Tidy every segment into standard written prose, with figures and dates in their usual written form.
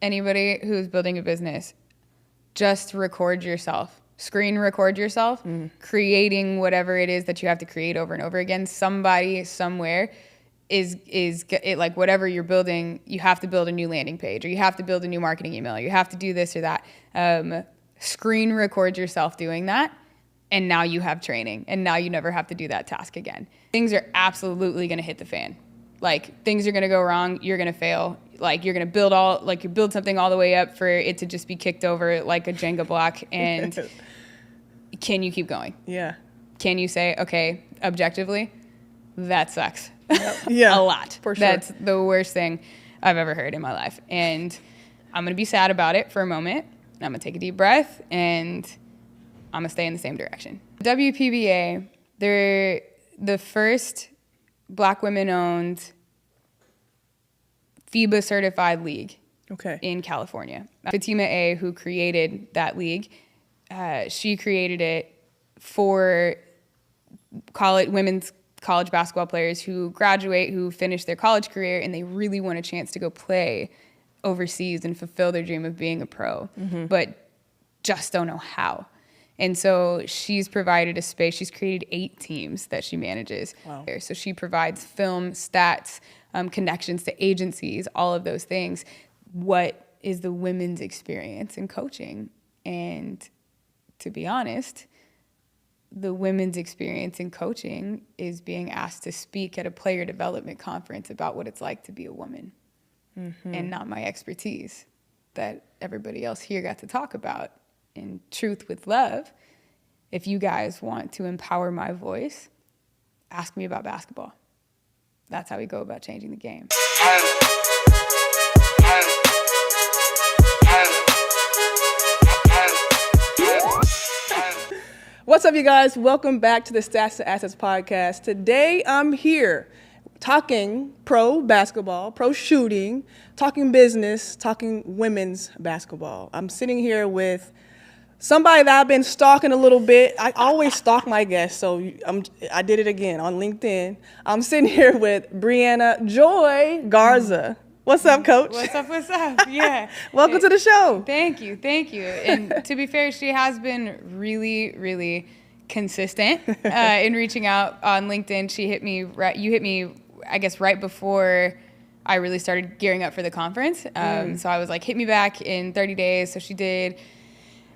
anybody who's building a business, just record yourself. Screen record yourself, creating whatever it is that you have to create over and over again. Somebody somewhere is it, like whatever you're building, you have to build a new landing page, or you have to build a new marketing email, or you have to do this or that. Screen record yourself doing that, and now you have training, and now you never have to do that task again. Things are absolutely going to hit the fan. Like, things are going to go wrong, you're going to fail. Like, you're going to you build something all the way up for it to just be kicked over like a Jenga block, and can you keep going? Yeah. Can you say, okay, objectively, that sucks? Yeah. A lot. For sure. That's the worst thing I've ever heard in my life. And I'm going to be sad about it for a moment. I'm going to take a deep breath, and I'm going to stay in the same direction. WPBA, they're the first Black women-owned FIBA certified league in California. Fatima A, who created that league, she created it for women's college basketball players who graduate, who finish their college career, and they really want a chance to go play overseas and fulfill their dream of being a pro, but just don't know how. And so she's provided a space. She's created 8 teams that she manages. Wow. So she provides film, stats, connections to agencies, all of those things. What is the women's experience in coaching? And to be honest, the women's experience in coaching is being asked to speak at a player development conference about what it's like to be a woman, and not my expertise that everybody else here got to talk about. In Truth with Love, if you guys want to empower my voice, ask me about basketball. That's how we go about changing the game. What's up, you guys? Welcome back to the Stats to Assets podcast. Today, I'm here talking pro basketball, pro shooting, talking business, talking women's basketball. I'm sitting here with somebody that I've been stalking a little bit. I always stalk my guests, so I did it again on LinkedIn. I'm sitting here with Brianna Joy Garza. What's up, Coach? What's up? Yeah. Welcome to the show. Thank you. And to be fair, she has been really, really consistent in reaching out on LinkedIn. You hit me, I guess, right before I really started gearing up for the conference. So I was like, hit me back in 30 days. So she did.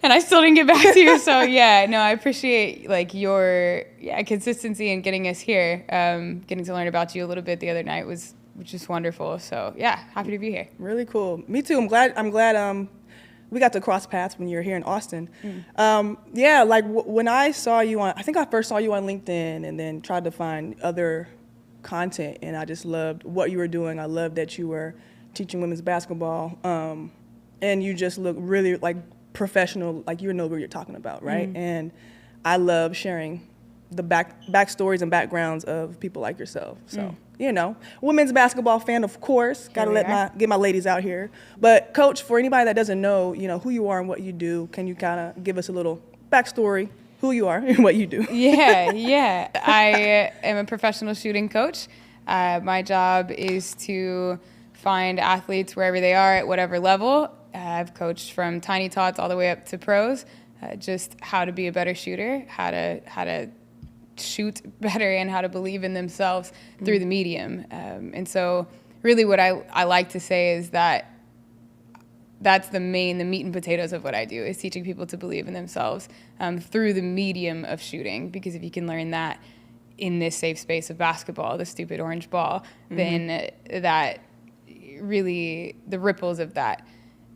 And I still didn't get back to you. So yeah, no, I appreciate like your consistency in getting us here. Getting to learn about you a little bit the other night was just wonderful. So yeah, happy to be here. Really cool. Me too. I'm glad we got to cross paths when you were here in Austin. When I saw you I think I first saw you on LinkedIn and then tried to find other content, and I just loved what you were doing. I loved that you were teaching women's basketball, and you just look really like professional, like you know what you're talking about, right? And I love sharing the backstories and backgrounds of people like yourself. So, women's basketball fan, of course. Got to get my ladies out here. But Coach, for anybody that doesn't know, who you are and what you do, can you kind of give us a little backstory, who you are and what you do? Yeah. I am a professional shooting coach. My job is to find athletes wherever they are at whatever level. I've coached from tiny tots all the way up to pros, just how to be a better shooter, how to shoot better, and how to believe in themselves through the medium. And so really what I like to say is that that's the meat and potatoes of what I do, is teaching people to believe in themselves through the medium of shooting. Because if you can learn that in this safe space of basketball, the stupid orange ball, then that really, the ripples of that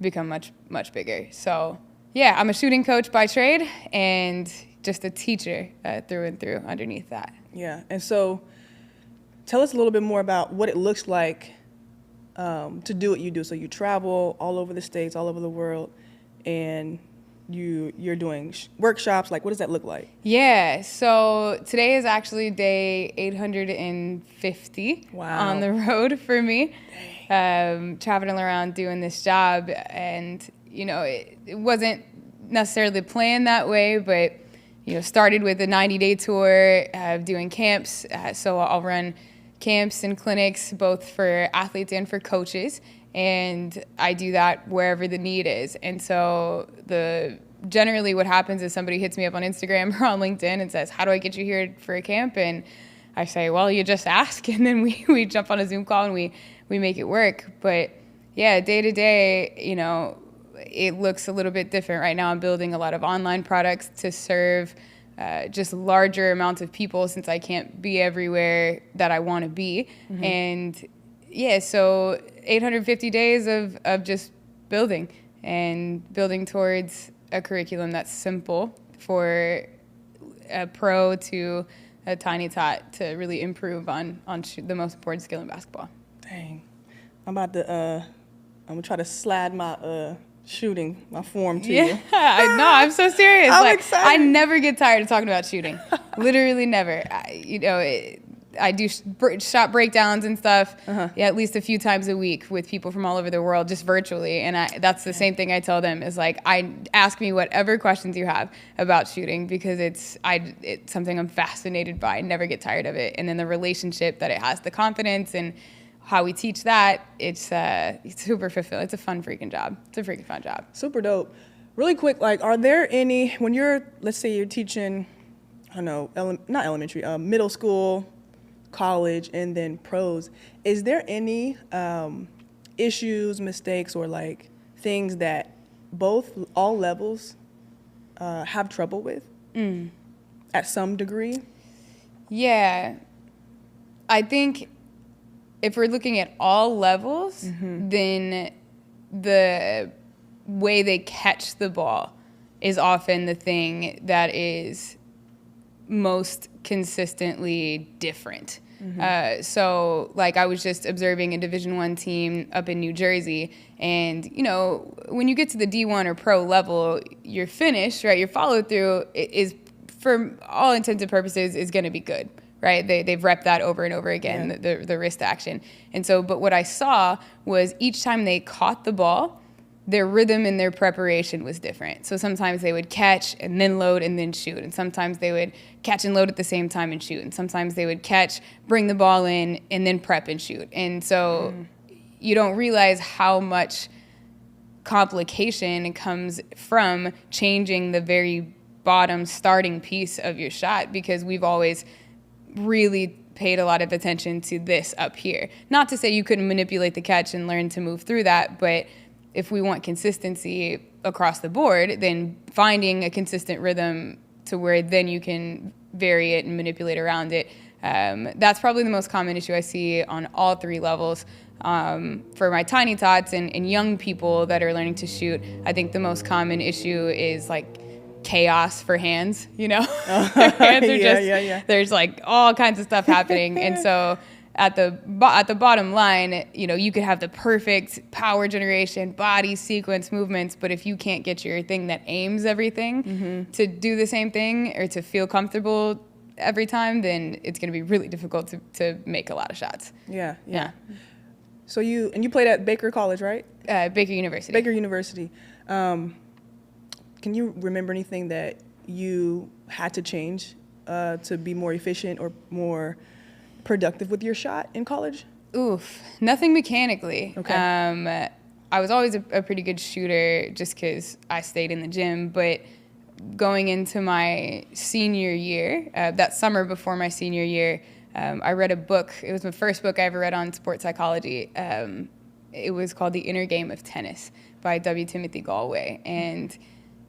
become much, much bigger. So yeah, I'm a shooting coach by trade and just a teacher through and through underneath that. Yeah, and so tell us a little bit more about what it looks like to do what you do. So you travel all over the States, all over the world, and you're doing workshops. Like, what does that look like? Yeah, so today is actually day 850 on the road for me. Traveling around doing this job, and it wasn't necessarily planned that way, but started with a 90-day tour doing camps. So I'll run camps and clinics both for athletes and for coaches, And I do that wherever the need is. And so generally what happens is somebody hits me up on Instagram or on LinkedIn and says, how do I get you here for a camp? And I say, well, you just ask. And then we jump on a Zoom call and we make it work. But yeah, day to day, it looks a little bit different. Right now I'm building a lot of online products to serve just larger amounts of people, since I can't be everywhere that I want to be. Mm-hmm. And yeah, so 850 days of just building towards a curriculum that's simple for a pro to a tiny tot to really improve on the most important skill in basketball. Dang. I'm gonna try to slide my shooting, my form to you. Yeah, no, I'm so serious. I'm excited. I never get tired of talking about shooting. Literally never. I do shot breakdowns and stuff, at least a few times a week with people from all over the world, just virtually. And that's the same thing I tell them is ask me whatever questions you have about shooting, because it's something I'm fascinated by. I never get tired of it. And then the relationship that it has, the confidence and how we teach that, it's super fulfilling. It's a fun freaking job. It's a freaking fun job. Super dope. Really quick, are there any, when let's say you're teaching, I don't know, not elementary, middle school, college, and then pros, is there any issues, mistakes, or things that all levels have trouble with at some degree? Yeah. I think if we're looking at all levels, then the way they catch the ball is often the thing that is most consistently different. So I was just observing a Division I team up in New Jersey, and when you get to the D1 or pro level, your finish, right, your follow through is, for all intents and purposes, is going to be good. Right, they've repped that over and over again, the wrist action. And so, but what I saw was each time they caught the ball, their rhythm and their preparation was different. So sometimes they would catch and then load and then shoot. And sometimes they would catch and load at the same time and shoot. And sometimes they would catch, bring the ball in, and then prep and shoot. And so you don't realize how much complication comes from changing the very bottom starting piece of your shot, because we've always really paid a lot of attention to this up here. Not to say you couldn't manipulate the catch and learn to move through that, but if we want consistency across the board, then finding a consistent rhythm to where then you can vary it and manipulate around it, that's probably the most common issue I see on all three levels. For my tiny tots and young people that are learning to shoot, I think the most common issue is chaos for hands, hands are there's all kinds of stuff happening. And so at the bottom line, you could have the perfect power generation, body sequence movements, but if you can't get your thing that aims everything to do the same thing or to feel comfortable every time, then it's going to be really difficult to make a lot of shots. Yeah. So you played at Baker College, right? Baker University. Can you remember anything that you had to change to be more efficient or more productive with your shot in college? Oof, nothing mechanically. Okay. I was always a pretty good shooter just because I stayed in the gym, but going into my senior year, that summer before my senior year, I read a book. It was my first book I ever read on sports psychology. It was called The Inner Game of Tennis by W. Timothy Galway. And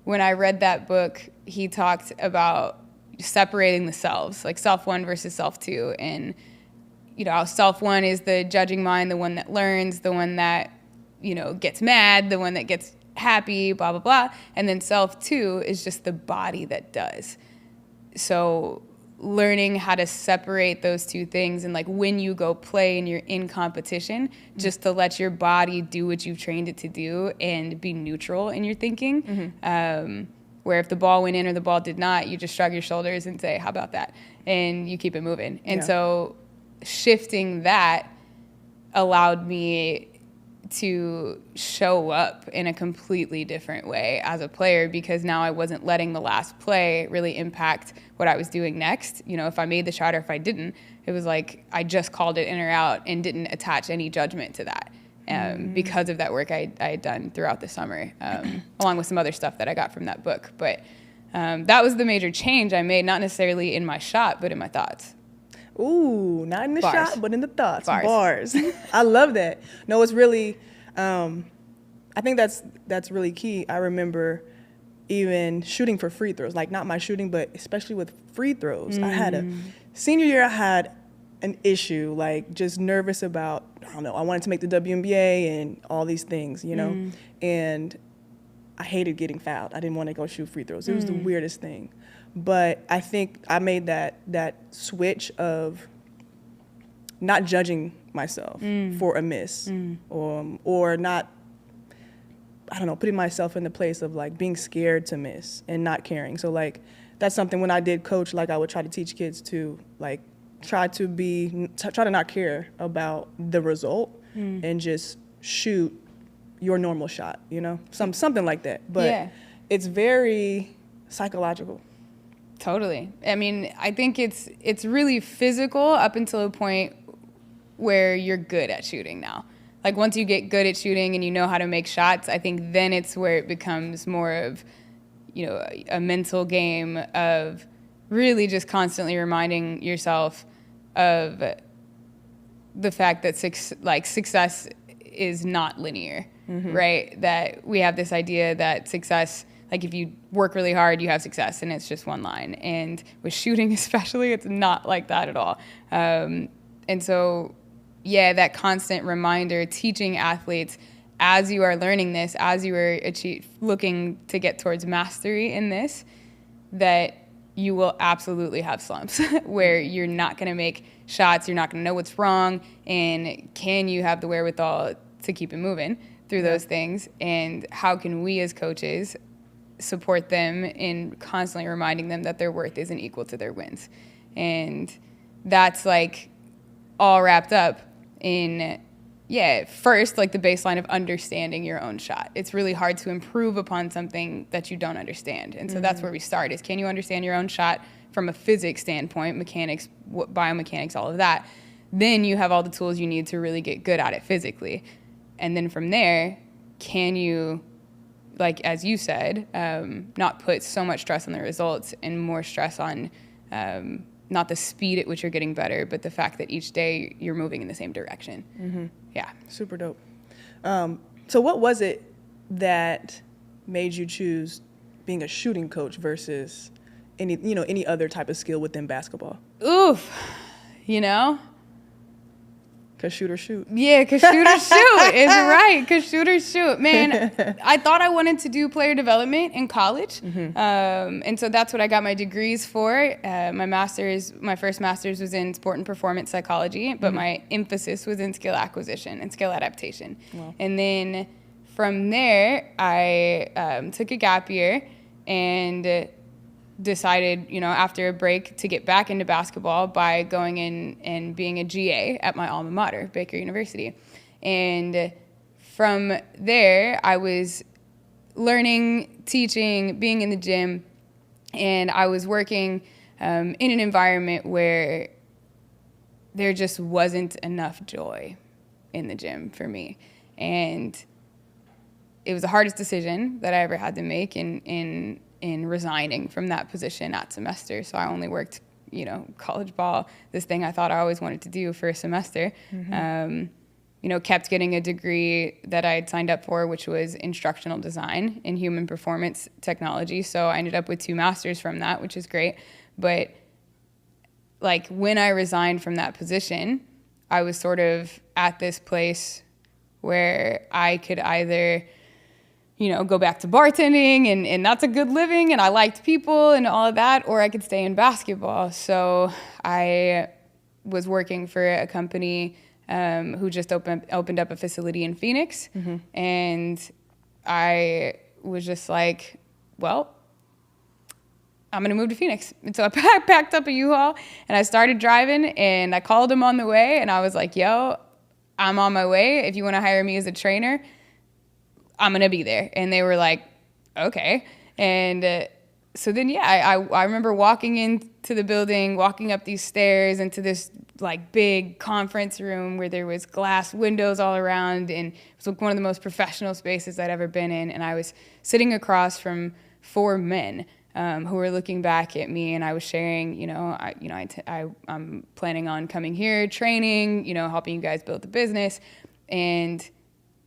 when I read that book, he talked about separating the selves, self one versus self two. And, self one is the judging mind, the one that learns, the one that, gets mad, the one that gets happy, blah, blah, blah. And then self two is just the body that does. So learning how to separate those two things, and when you go play and you're in competition, just to let your body do what you've trained it to do and be neutral in your thinking. Where if the ball went in or the ball did not, you just shrug your shoulders and say, how about that? And you keep it moving. And so shifting that allowed me to show up in a completely different way as a player, because now I wasn't letting the last play really impact what I was doing next. If I made the shot or if I didn't, it was I just called it in or out and didn't attach any judgment to that. because of that work I had done throughout the summer, along with some other stuff that I got from that book. But that was the major change I made, not necessarily in my shot, but in my thoughts. Ooh, not in the Bars. shot, but in the thoughts. Bars. I love that. No, it's really, I think that's really key. I remember even shooting for free throws, like not my shooting, but especially with free throws. I had senior year, I had an issue, like just nervous about, I don't know, I wanted to make the WNBA and all these things, you know, and I hated getting fouled. I didn't want to go shoot free throws. It was the weirdest thing. But I think I made that switch of not judging myself for a miss or not, I don't know, putting myself in the place of like being scared to miss and not caring. So like that's something when I did coach, like I would try to teach kids to like try to not care about the result and just shoot your normal shot, you know, something like that. But it's very psychological. Totally. I mean, I think it's really physical up until a point where you're good at shooting now. Like once you get good at shooting and you know how to make shots, I think then it's where it becomes more of, you know, a mental game of really just constantly reminding yourself of the fact that success is not linear, right? That we have this idea that success, like if you work really hard, you have success, and it's just one line. And with shooting especially, it's not like that at all. And so, yeah, that constant reminder, teaching athletes as you are learning this, as you are looking to get towards mastery in this, that you will absolutely have slumps where you're not going to make shots, you're not going to know what's wrong, and can you have the wherewithal to keep it moving through those things? And how can we as coaches support them in constantly reminding them that their worth isn't equal to their wins? And that's like all wrapped up in, first, like the baseline of understanding your own shot. It's really hard to improve upon something that you don't understand. And so that's where we start is, can you understand your own shot from a physics standpoint, mechanics, biomechanics, all of that? Then you have all the tools you need to really get good at it physically. And then from there, can you, like as you said, not put so much stress on the results and more stress on not the speed at which you're getting better, but the fact that each day you're moving in the same direction. Yeah. Super dope. So what was it that made you choose being a shooting coach versus any other type of skill within basketball? Oof. You know? Because shoot or shoot. Yeah, because shoot or shoot is right. Because shoot or shoot. Man, I thought I wanted to do player development in college. And so that's what I got my degrees for. My first master's was in sport and performance psychology, but my emphasis was in skill acquisition and skill adaptation. Wow. And then from there, I took a gap year and decided, after a break, to get back into basketball by going in and being a GA at my alma mater, Baker University. And from there, I was learning, teaching, being in the gym, and I was working in an environment where there just wasn't enough joy in the gym for me. And it was the hardest decision that I ever had to make in resigning from that position at semester. So I only worked, college ball, this thing I thought I always wanted to do for a semester. Kept getting a degree that I had signed up for, which was instructional design in human performance technology. So I ended up with 2 masters from that, which is great. But like when I resigned from that position, I was sort of at this place where I could either go back to bartending and that's a good living and I liked people and all of that, or I could stay in basketball. So I was working for a company who just opened up a facility in Phoenix. And I was just like, well, I'm going to move to Phoenix. And so I packed up a U-Haul and I started driving, and I called him on the way and I was like, yo, I'm on my way. If you want to hire me as a trainer, I'm going to be there. And they were like, okay. And so then, yeah, I remember walking into the building, walking up these stairs into this like big conference room where there was glass windows all around, and it was like one of the most professional spaces I'd ever been in. And I was sitting across from 4 men who were looking back at me, and I was sharing, I'm planning on coming here, training, helping you guys build the business. And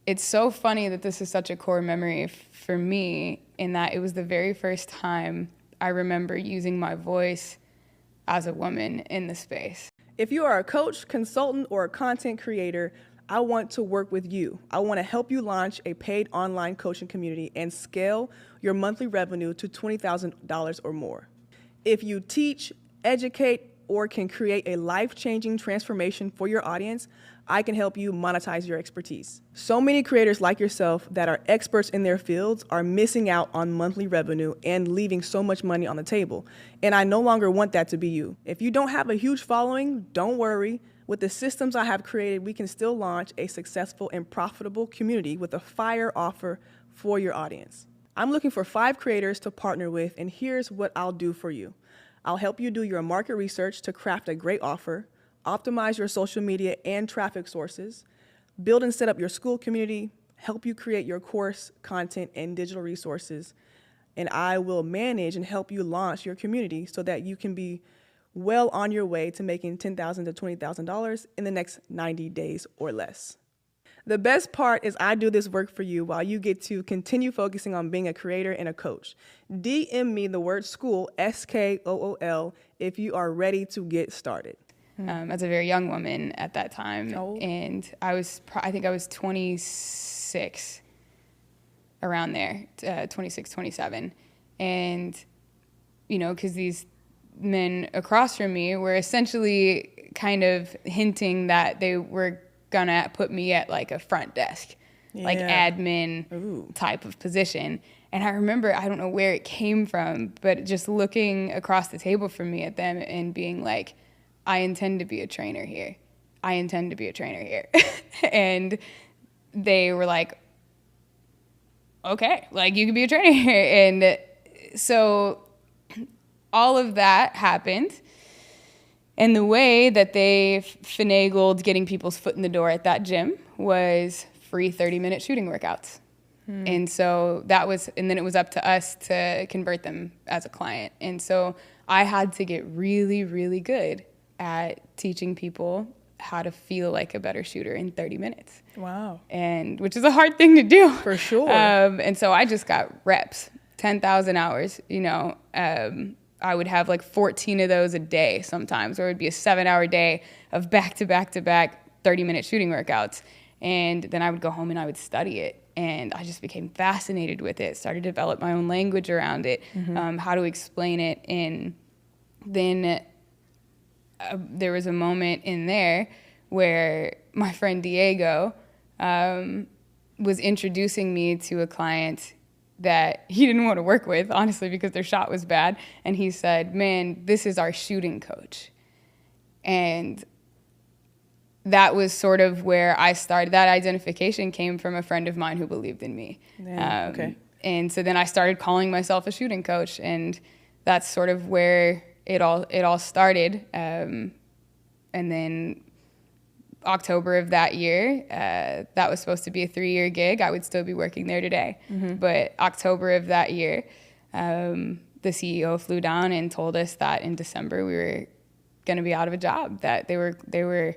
it's so funny that this is such a core memory for me, in that it was the very first time I remember using my voice as a woman in the space. If you are a coach, consultant, or a content creator, I want to work with you. I want to help you launch a paid online coaching community and scale your monthly revenue to $20,000 or more. If you teach, educate, or can create a life-changing transformation for your audience, I can help you monetize your expertise. So many creators like yourself that are experts in their fields are missing out on monthly revenue and leaving so much money on the table. And I no longer want that to be you. If you don't have a huge following, don't worry. With the systems I have created, we can still launch a successful and profitable community with a fire offer for your audience. I'm looking for 5 creators to partner with, and here's what I'll do for you. I'll help you do your market research to craft a great offer, optimize your social media and traffic sources, build and set up your school community, help you create your course, content, and digital resources, and I will manage and help you launch your community so that you can be well on your way to making $10,000 to $20,000 in the next 90 days or less. The best part is I do this work for you while you get to continue focusing on being a creator and a coach. DM me the word school, SKOOL, if you are ready to get started. As a very young woman at that time. Oh. And I think I was 26, around there, 26, 27. And, because these men across from me were essentially kind of hinting that they were gonna put me at like a front desk, like admin type of position. And I remember, I don't know where it came from, but just looking across the table from me at them and being like, I intend to be a trainer here. I intend to be a trainer here. And they were like, okay, like you can be a trainer here. And so all of that happened. And the way that they finagled getting people's foot in the door at that gym was free 30-minute shooting workouts. And so and then it was up to us to convert them as a client. And so I had to get really, really good at teaching people how to feel like a better shooter in 30 minutes. Wow. And which is a hard thing to do. For sure. And so I just got reps, 10,000 hours, I would have like 14 of those a day sometimes, or it would be a 7-hour day of back-to-back 30-minute shooting workouts. And then I would go home and I would study it. And I just became fascinated with it, started to develop my own language around it, how to explain it. And then there was a moment in there where my friend Diego was introducing me to a client that he didn't want to work with, honestly, because their shot was bad. And he said, man, this is our shooting coach. And that was sort of where I started. That identification came from a friend of mine who believed in me. Yeah, okay. And so then I started calling myself a shooting coach, and that's sort of where it all started. And then October of that year, that was supposed to be a 3-year gig. I would still be working there today. But October of that year, the CEO flew down and told us that in December we were going to be out of a job, that they were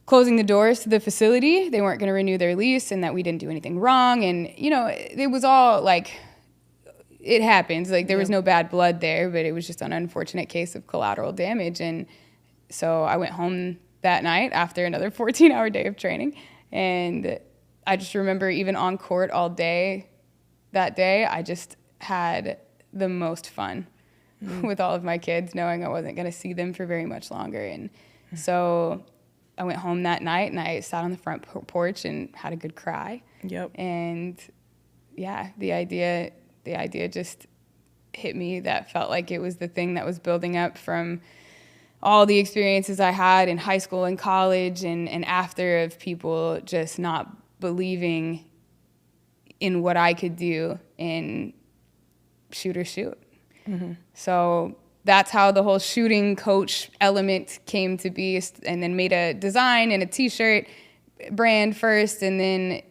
closing the doors to the facility. They weren't going to renew their lease, and that we didn't do anything wrong. And, it was all like, it happens. Like, there was no bad blood there, but it was just an unfortunate case of collateral damage. And so I went home that night after another 14-hour day of training. And I just remember even on court all day that day, I just had the most fun with all of my kids, knowing I wasn't going to see them for very much longer. And so I went home that night and I sat on the front porch and had a good cry. Yep. And yeah, the idea just hit me. That felt like it was the thing that was building up from all the experiences I had in high school and college and after, of people just not believing in what I could do in shoot or shoot. So that's how the whole shooting coach element came to be, and then made a design and a t-shirt brand first. And then,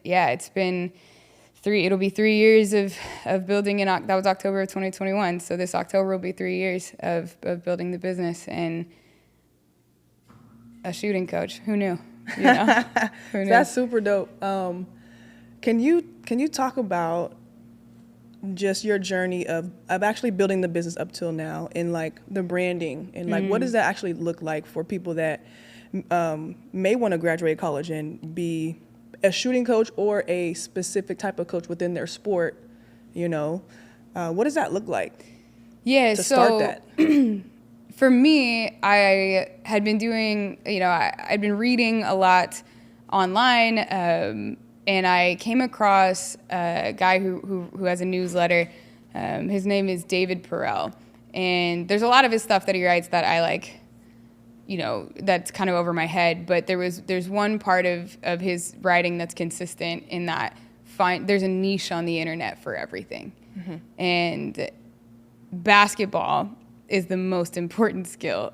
it'll be 3 years of building that was October of 2021. So this October will be 3 years of building the business and a shooting coach. Who knew? You know? Who knew? That's super dope. Can you talk about just your journey of actually building the business up till now, and like the branding, and like what does that actually look like for people that may want to graduate college and be a shooting coach or a specific type of coach within their sport? You know, what does that look like? Yeah, to start that. For me, I had been doing, I'd been reading a lot online. And I came across a guy who has a newsletter. His name is David Perel. And there's a lot of his stuff that he writes that I like, that's kind of over my head. But there's one part of his writing that's consistent in that there's a niche on the internet for everything. And basketball is the most important skill.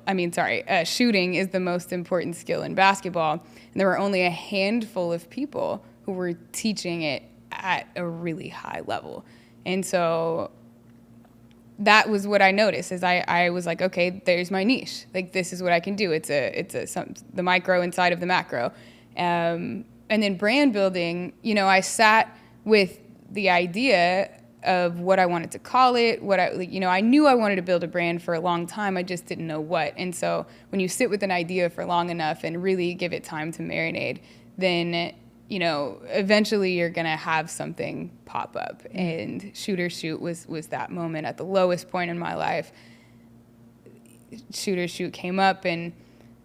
Shooting is the most important skill in basketball. And there were only a handful of people who were teaching it at a really high level. And so that was what I noticed, is I was like, okay, there's my niche. Like, this is what I can do. It's the micro inside of the macro. And then brand building, I sat with the idea of what I wanted to call it, I knew I wanted to build a brand for a long time. I just didn't know what. And so when you sit with an idea for long enough and really give it time to marinate, then eventually you're going to have something pop up. And Shoot or Shoot was that moment at the lowest point in my life. Shoot or Shoot came up, and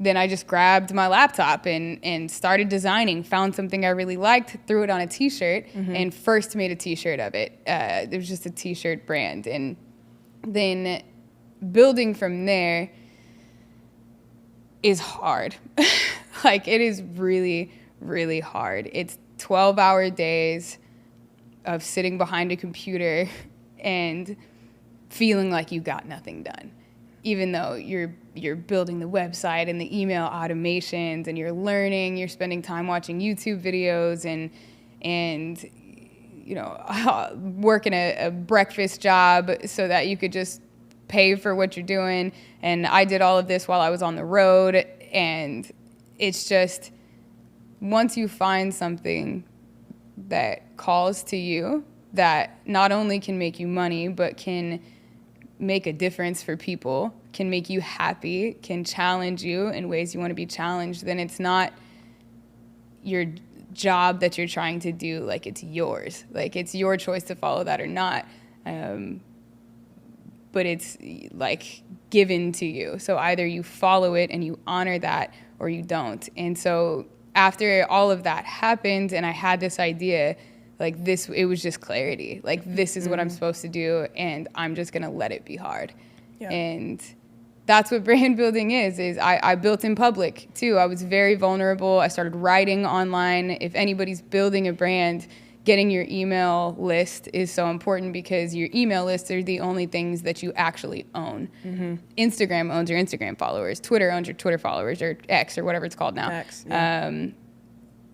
then I just grabbed my laptop and started designing, found something I really liked, threw it on a t-shirt, and first made a t-shirt of it. It was just a t-shirt brand. And then building from there is hard. Like, it is really, really hard. It's 12-hour days of sitting behind a computer and feeling like you got nothing done, even though you're building the website and the email automations, and you're spending time watching YouTube videos and working a breakfast job so that you could just pay for what you're doing. And I did all of this while I was on the road, and it's just, once you find something that calls to you, that not only can make you money, but can make a difference for people, can make you happy, can challenge you in ways you want to be challenged, then it's not your job that you're trying to do. Like, it's yours. Like, it's your choice to follow that or not. But it's like given to you. So either you follow it and you honor that, or you don't. And so after all of that happened and I had this idea, like this, it was just clarity. Like, this is what I'm supposed to do, and I'm just gonna let it be hard. Yeah. And that's what brand building is I built in public too. I was very vulnerable. I started writing online. If anybody's building a brand, getting your email list is so important, because your email lists are the only things that you actually own. Instagram owns your Instagram followers. Twitter owns your Twitter followers, or X, or whatever it's called now. X, yeah.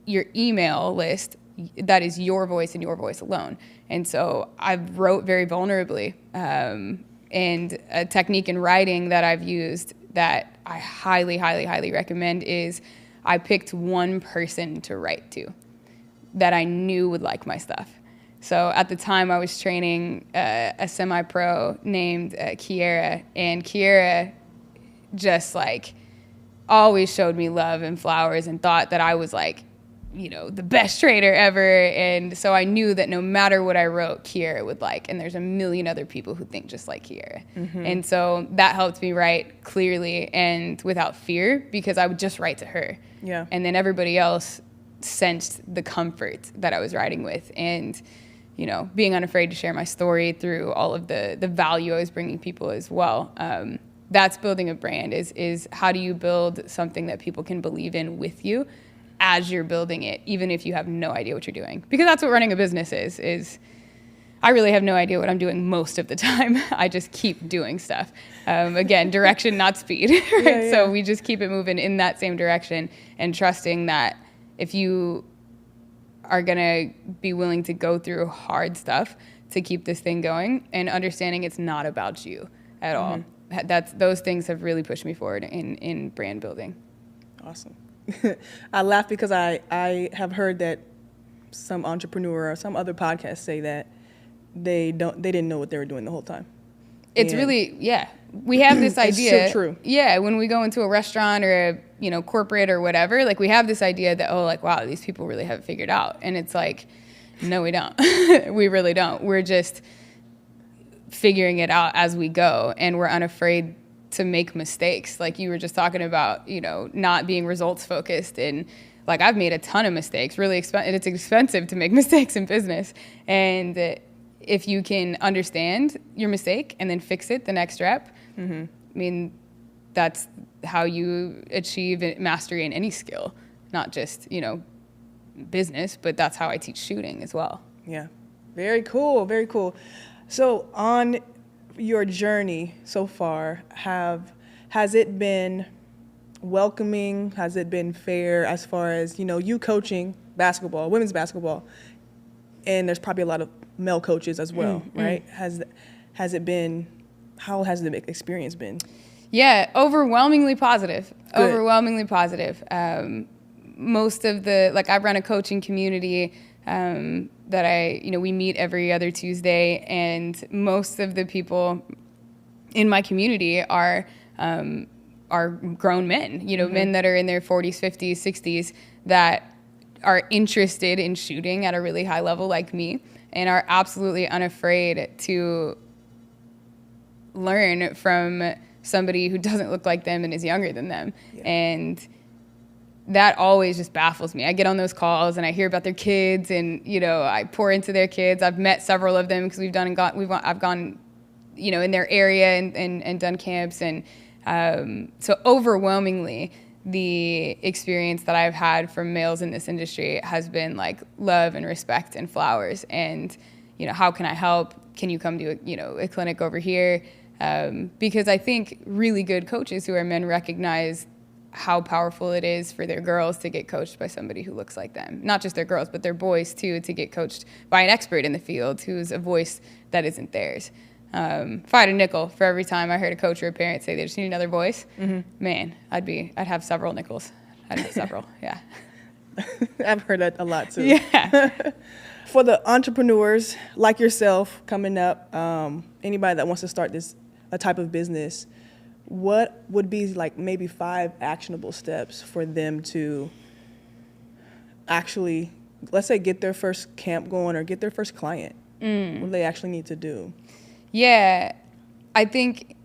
Your email list, that is your voice and your voice alone. And so I wrote very vulnerably. And a technique in writing that I've used that I highly, highly, highly recommend is I picked one person to write to that I knew would like my stuff. So at the time I was training a semi-pro named Kiera, and Kiera just like always showed me love and flowers and thought that I was like, the best trainer ever. And so I knew that no matter what I wrote, Kiera would like, and there's a million other people who think just like Kiera. And so that helped me write clearly and without fear, because I would just write to her. Yeah. And then everybody else sensed the comfort that I was writing with, and being unafraid to share my story through all of the value I was bringing people as well. That's building a brand, is how do you build something that people can believe in with you as you're building it, even if you have no idea what you're doing. Because that's what running a business is I really have no idea what I'm doing most of the time. I just keep doing stuff. Again, direction, not speed. Right? Yeah. So we just keep it moving in that same direction and trusting that if you are going to be willing to go through hard stuff to keep this thing going, and understanding it's not about you at all. Those things have really pushed me forward in brand building. Awesome. I laugh because I have heard that some entrepreneur or some other podcast say that they didn't know what they were doing the whole time. It's really, we have this idea. It's so true. Yeah, when we go into a restaurant or a corporate or whatever, like we have this idea that, oh, like, wow, these people really have it figured out. And it's like, no, we don't. We really don't. We're just figuring it out as we go, and we're unafraid to make mistakes. Like you were just talking about, not being results focused, and like I've made a ton of mistakes. Really it's expensive to make mistakes in business, and if you can understand your mistake and then fix it the next rep, I mean, that's how you achieve mastery in any skill, not just business, but that's how I teach shooting as well. Yeah, very cool, very cool. So on your journey so far, has it been welcoming? Has it been fair as far as, you coaching basketball, women's basketball, and there's probably a lot of male coaches as well, right? How has the experience been? Yeah, overwhelmingly positive. Good. Overwhelmingly positive. Most of I run a coaching community that we meet every other Tuesday, and most of the people in my community are grown men, men that are in their 40s, 50s, 60s that are interested in shooting at a really high level like me, and are absolutely unafraid to learn from somebody who doesn't look like them and is younger than them. Yeah. And that always just baffles me. I get on those calls and I hear about their kids, and I pour into their kids. I've met several of them because I've gone in their area and done camps, and so overwhelmingly the experience that I've had from males in this industry has been like love and respect and flowers, and how can I help? Can you come to a clinic over here? Because I think really good coaches who are men recognize how powerful it is for their girls to get coached by somebody who looks like them. Not just their girls, but their boys too, to get coached by an expert in the field who's a voice that isn't theirs. If I had a nickel for every time I heard a coach or a parent say they just need another voice, man, I'd have several nickels. I'd have several, yeah. I've heard that a lot too. Yeah. For the entrepreneurs like yourself coming up, anybody that wants to start a type of business, what would be like maybe 5 actionable steps for them to actually, let's say, get their first camp going or get their first client? What do they actually need to do? Yeah, I think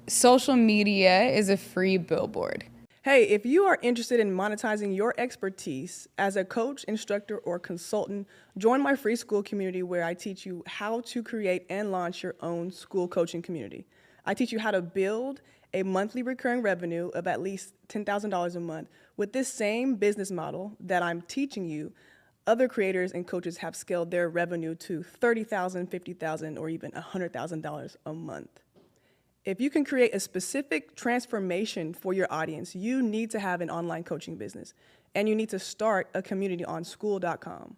social media is a free billboard. Hey, if you are interested in monetizing your expertise as a coach, instructor, or consultant, join my free school community where I teach you how to create and launch your own school coaching community. I teach you how to build a monthly recurring revenue of at least $10,000 a month. With this same business model that I'm teaching you, other creators and coaches have scaled their revenue to $30,000, $50,000, or even $100,000 a month. If you can create a specific transformation for your audience, you need to have an online coaching business, and you need to start a community on school.com.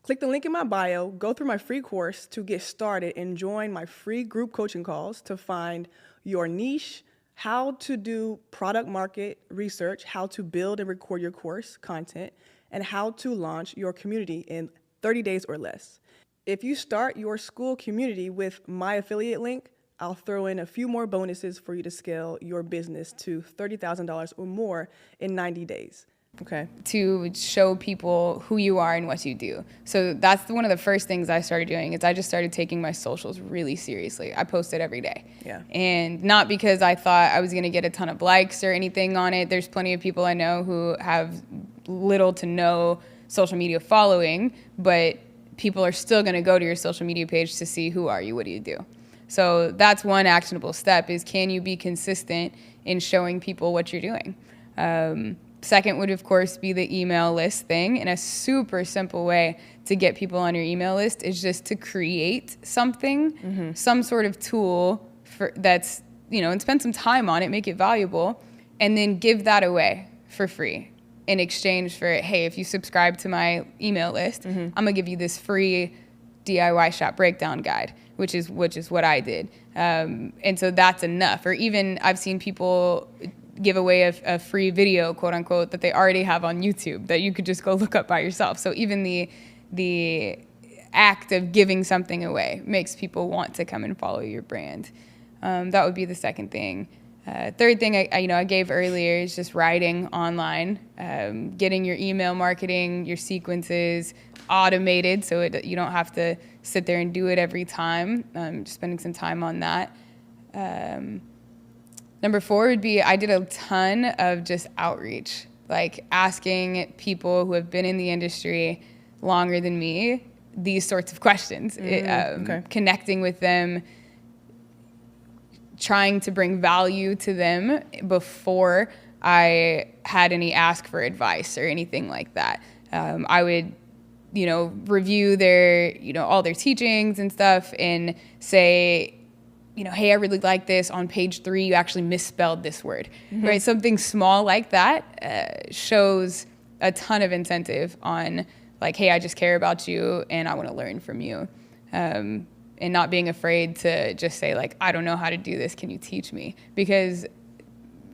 Click the link in my bio, go through my free course to get started, and join my free group coaching calls to find your niche, how to do product market research, how to build and record your course content, and how to launch your community in 30 days or less. If you start your school community with my affiliate link, I'll throw in a few more bonuses for you to scale your business to $30,000 or more in 90 days. Okay. To show people who you are and what you do. So that's one of the first things I started doing is I just started taking my socials really seriously. I posted every day. Yeah. And not because I thought I was going to get a ton of likes or anything on it. There's plenty of people I know who have little to no social media following, but people are still going to go to your social media page to see who are you, what do you do? So that's one actionable step is can you be consistent in showing people what you're doing? Second would, of course, be the email list thing. And a super simple way to get people on your email list is just to create something, some sort of tool that's, and spend some time on it, make it valuable, and then give that away for free in exchange for, hey, if you subscribe to my email list, I'm going to give you this free DIY shop breakdown guide, which is what I did. And so that's enough. Or even I've seen people give away a free video, quote unquote, that they already have on YouTube that you could just go look up by yourself. So even the act of giving something away makes people want to come and follow your brand. That would be the second thing. Third thing I gave earlier is just writing online, getting your email marketing, your sequences automated so you don't have to sit there and do it every time. Just spending some time on that. Number 4 would be I did a ton of just outreach, like asking people who have been in the industry longer than me these sorts of questions, connecting with them, trying to bring value to them before I had any ask for advice or anything like that. I would, review their, all their teachings and stuff and say, hey, I really like this. On page 3, you actually misspelled this word, right? Something small like that shows a ton of incentive on like, hey, I just care about you and I want to learn from you. And not being afraid to just say like, I don't know how to do this. Can you teach me? Because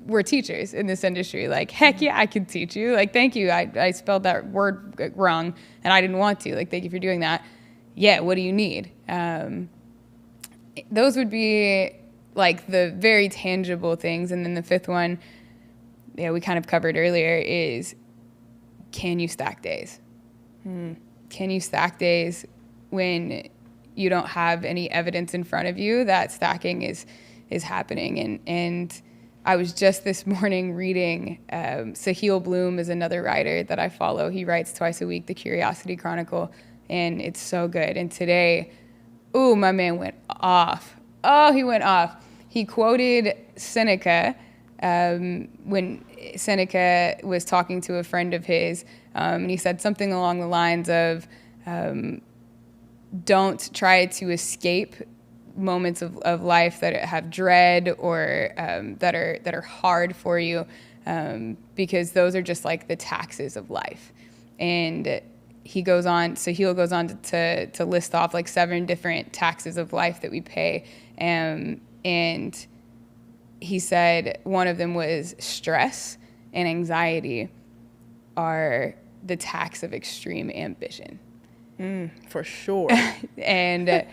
we're teachers in this industry. Like, heck yeah, I can teach you. Like, thank you. I spelled that word wrong and I didn't want to. Like, thank you for doing that. Yeah, what do you need? Those would be like the very tangible things. And then the 5th one, we kind of covered earlier, is can you stack days? Can you stack days when you don't have any evidence in front of you that stacking is happening? And I was just this morning reading, Sahil Bloom is another writer that I follow. He writes twice a week, The Curiosity Chronicle, and it's so good. And today, my man went off. Oh, he went off. He quoted Seneca when Seneca was talking to a friend of his, and he said something along the lines of, don't try to escape moments of life that have dread or that are hard for you, because those are just like the taxes of life. And Sahil goes on to list off like 7 different taxes of life that we pay, and he said one of them was stress and anxiety are the tax of extreme ambition. For sure. And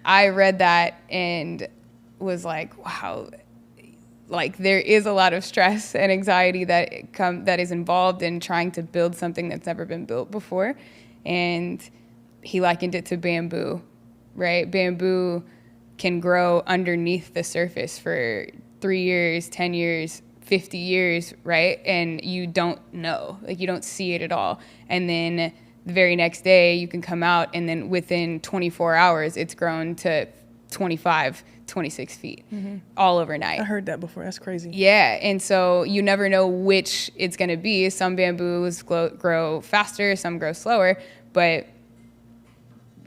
I read that and was like, wow, like there is a lot of stress and anxiety that is involved in trying to build something that's never been built before. And he likened it to bamboo, right? Bamboo can grow underneath the surface for 3 years, 10 years, 50 years, right? And you don't know, like you don't see it at all. And then the very next day you can come out and then within 24 hours it's grown to 25, 26 feet all overnight. I heard that before. That's crazy. Yeah. And so you never know which it's going to be. Some bamboos grow faster, some grow slower. But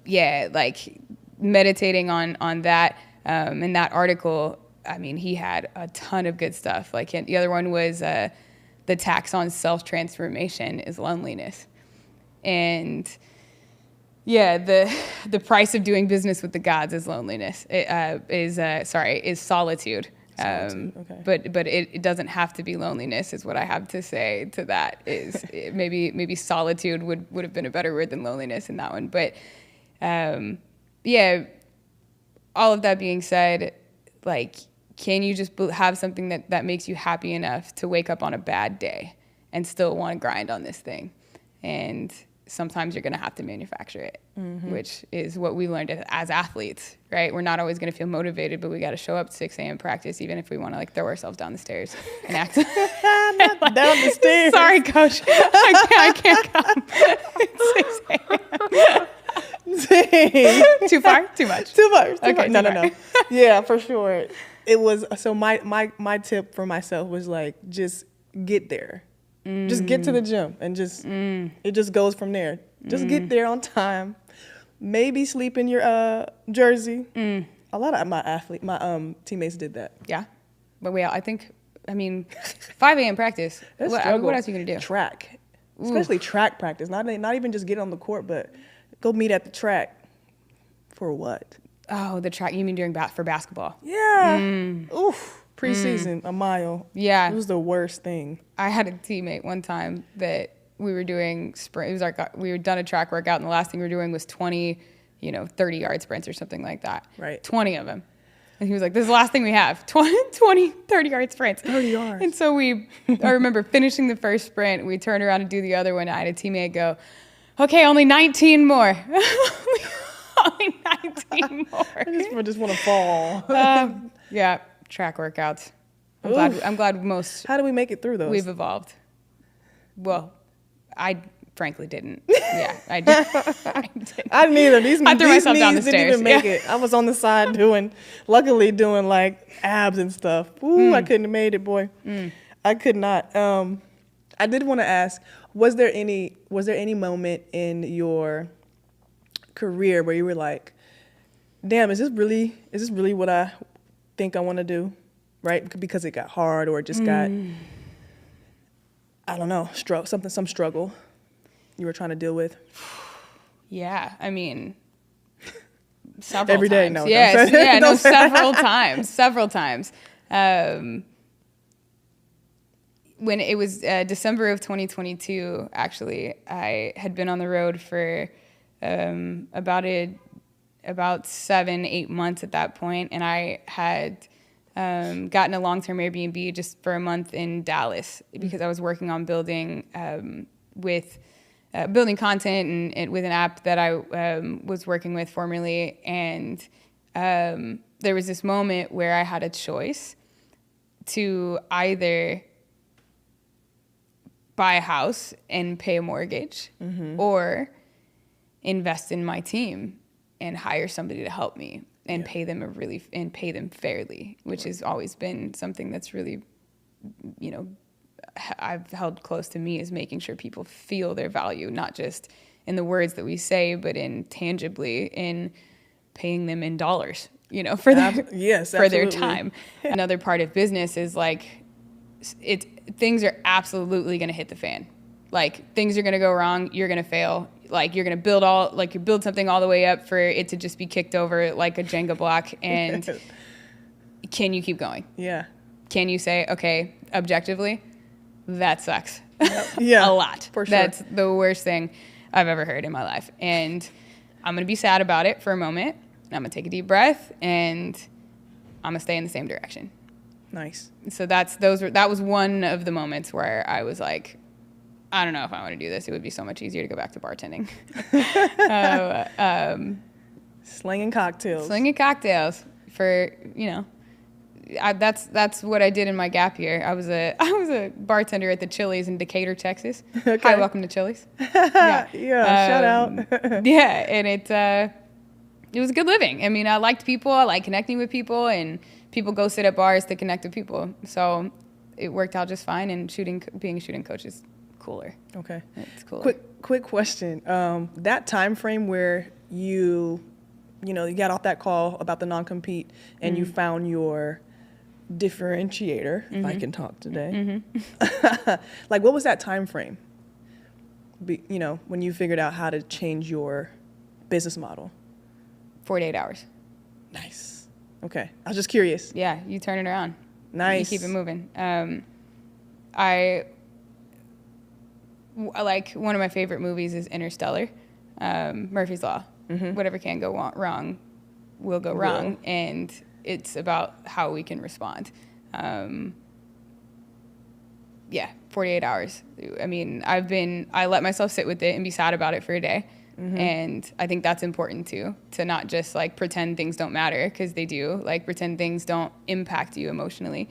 yeah, like meditating on that, in that article, I mean, he had a ton of good stuff. Like the other one was the tax on self-transformation is loneliness. And yeah, the price of doing business with the gods is loneliness. Is solitude. Okay. But it doesn't have to be loneliness, is what I have to say to that. Is maybe solitude would have been a better word than loneliness in that one. But yeah, all of that being said, like, can you just have something that makes you happy enough to wake up on a bad day and still want to grind on this thing? And sometimes you're going to have to manufacture it, which is what we learned as athletes, right? We're not always going to feel motivated, but we got to show up at 6 a.m. practice, even if we want to like throw ourselves down the stairs and act. Not like, down the stairs. Sorry, coach. I can't come. It's 6 a.m. Dang. Too far? Too much? Too much. Okay, No. Yeah, for sure. It was, so my tip for myself was like, just get there. Just get to the gym and it just goes from there. Just get there on time. Maybe sleep in your jersey. A lot of my teammates did that. Yeah. But I mean, 5 a.m. practice. What else are you going to do? Track. Especially track practice. Not even just get on the court, but go meet at the track. For what? Oh, the track. You mean for basketball? Yeah. Oof. Preseason, a mile. Yeah. It was the worst thing. I had a teammate one time that we were doing sprint. It was we were done a track workout, and the last thing we were doing was 20, 30-yard sprints or something like that. Right. 20 of them. And he was like, this is the last thing we have. 30-yard sprints. 30 yards. And so I remember finishing the first sprint. We turned around to do the other one. I had a teammate go, okay, only 19 more. Only 19 more. I just want to fall. Yeah, track workouts. I'm glad most. How do we make it through those? We've evolved. Well, I frankly didn't. Yeah, I did. I didn't either. I threw myself down the didn't stairs. Even make it. I was on the side luckily doing like abs and stuff. Ooh, I couldn't have made it, boy. I could not. I did want to ask, was there any moment in your career where you were like, damn, is this really what I think I want to do? Right? Because it got hard or it just got, I don't know, some struggle you were trying to deal with? Yeah, I mean, several every day. times. No, yes, yeah, no, several times. When it was December of 2022, actually, I had been on the road for about 7-8 months at that point, and I had gotten a long-term Airbnb just for a month in Dallas because I was working on building building content and with an app that I was working with formerly. And there was this moment where I had a choice to either buy a house and pay a mortgage or invest in my team and hire somebody to help me and pay them fairly, which has always been something that's really, I've held close to me, is making sure people feel their value, not just in the words that we say, but tangibly in paying them in dollars, for their time. Another part of business is things are absolutely going to hit the fan. Like, things are going to go wrong. You're going to fail. Like, you're going to build something all the way up for it to just be kicked over like a Jenga block. And can you keep going? Yeah. Can you say, okay, objectively, that sucks? Yeah. A lot. For sure. That's the worst thing I've ever heard in my life. And I'm going to be sad about it for a moment. I'm going to take a deep breath and I'm going to stay in the same direction. Nice. So that was one of the moments where I was like, I don't know if I want to do this. It would be so much easier to go back to bartending. Slinging cocktails. Slinging cocktails for, that's what I did in my gap year. I was a bartender at the Chili's in Decatur, Texas. Okay. Hi, welcome to Chili's. Yeah, shout out. Yeah, and it was good living. I mean, I liked people. I like connecting with people, and people go sit at bars to connect with people. So it worked out just fine, and being a shooting coach is cooler. Okay. It's cooler. Quick question. That time frame where you got off that call about the non-compete and you found your differentiator, if I can talk today. Like, what was that time frame? When you figured out how to change your business model? 48 hours. Nice. Okay. I was just curious. Yeah, you turn it around. Nice. You keep it moving. Like, one of my favorite movies is Interstellar. Murphy's Law. Whatever can go wrong will go wrong, and it's about how we can respond. 48 hours. I mean, I let myself sit with it and be sad about it for a day. And I think that's important too, to not just pretend things don't matter, because they do. Pretend things don't impact you emotionally,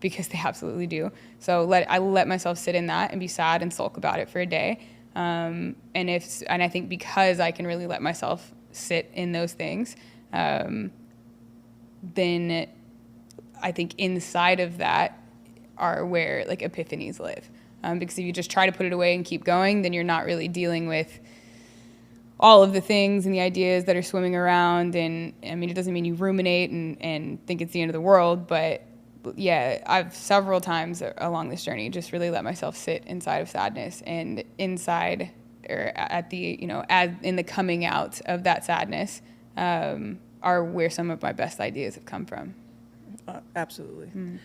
because they absolutely do. So I let myself sit in that and be sad and sulk about it for a day. And I think because I can really let myself sit in those things, then I think inside of that are where epiphanies live. Because if you just try to put it away and keep going, then you're not really dealing with all of the things and the ideas that are swimming around. And I mean, it doesn't mean you ruminate and think it's the end of the world, but yeah, I've several times along this journey just really let myself sit inside of sadness, and inside, or at the, as in the coming out of that sadness, are where some of my best ideas have come from. Absolutely. Mm.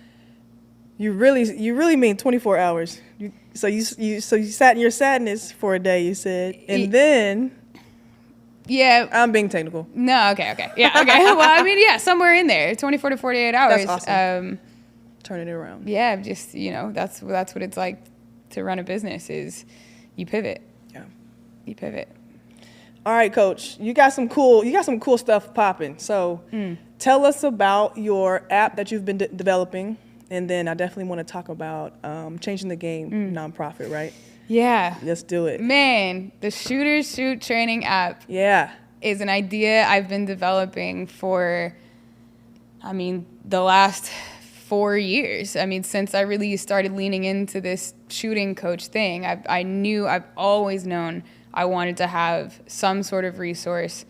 You really mean 24 hours. So you sat in your sadness for a day, you said, and then. Yeah. I'm being technical. No, okay. Yeah, okay. Well, I mean, yeah, somewhere in there, 24 to 48 hours. That's awesome. Turning it around. Yeah, just, that's what it's like to run a business, is you pivot. Yeah. You pivot. All right, Coach, you got some cool stuff popping. So tell us about your app that you've been developing, and then I definitely want to talk about Changing the Game nonprofit, right? Yeah. Let's do it. Man, the Shooters Shoot training app is an idea I've been developing for, the last 4 years. Since I really started leaning into this shooting coach thing, I've always known I wanted to have some sort of resource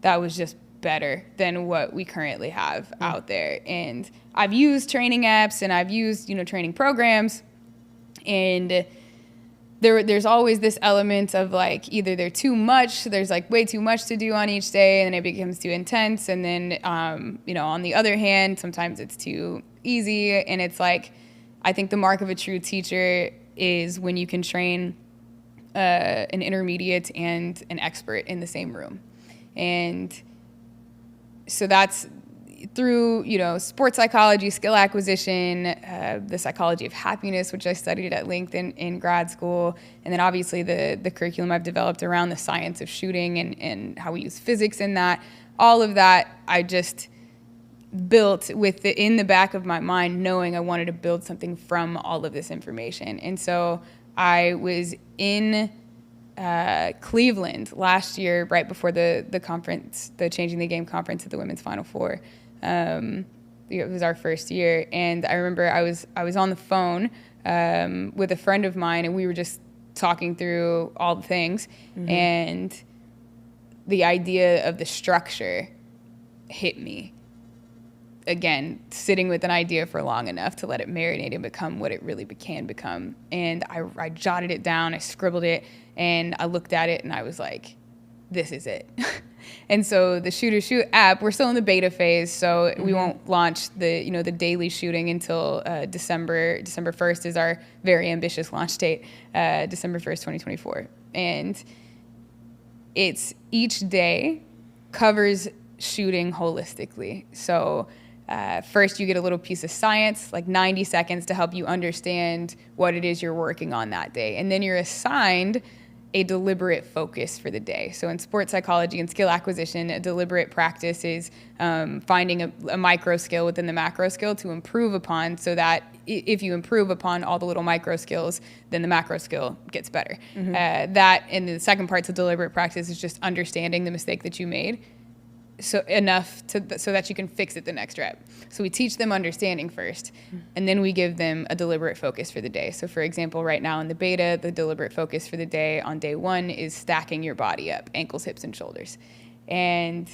that was just better than what we currently have out there. And I've used training apps and I've used, training programs, and there's always this element of like, either they're too much, there's like way too much to do on each day, and then it becomes too intense. And then, on the other hand, sometimes it's too easy. And it's like, I think the mark of a true teacher is when you can train an intermediate and an expert in the same room. And so that's through, sports psychology, skill acquisition, the psychology of happiness, which I studied at LinkedIn in grad school, and then obviously the curriculum I've developed around the science of shooting and how we use physics in that. All of that I just built with in the back of my mind, knowing I wanted to build something from all of this information. And so I was in Cleveland last year, right before the conference, the Changing the Game conference at the Women's Final Four. It was our first year, and I remember I was on the phone with a friend of mine, and we were just talking through all the things, and the idea of the structure hit me. Again, sitting with an idea for long enough to let it marinate and become what it really can become. And I jotted it down, I scribbled it, and I looked at it, and I was like, this is it. And so the Shooter Shoot app, we're still in the beta phase, so we won't launch the daily shooting until December 1st is our very ambitious launch date, December 1st, 2024. And it's each day covers shooting holistically. So first you get a little piece of science, like 90 seconds to help you understand what it is you're working on that day. And then you're assigned a deliberate focus for the day. So in sports psychology and skill acquisition, a deliberate practice is finding a micro skill within the macro skill to improve upon, so that if you improve upon all the little micro skills, then the macro skill gets better. That, and the second part to deliberate practice is just understanding the mistake that you made, so that you can fix it the next rep. So we teach them understanding first, and then we give them a deliberate focus for the day. So for example, right now in the beta, the deliberate focus for the day on day 1 is stacking your body up, ankles, hips, and shoulders. And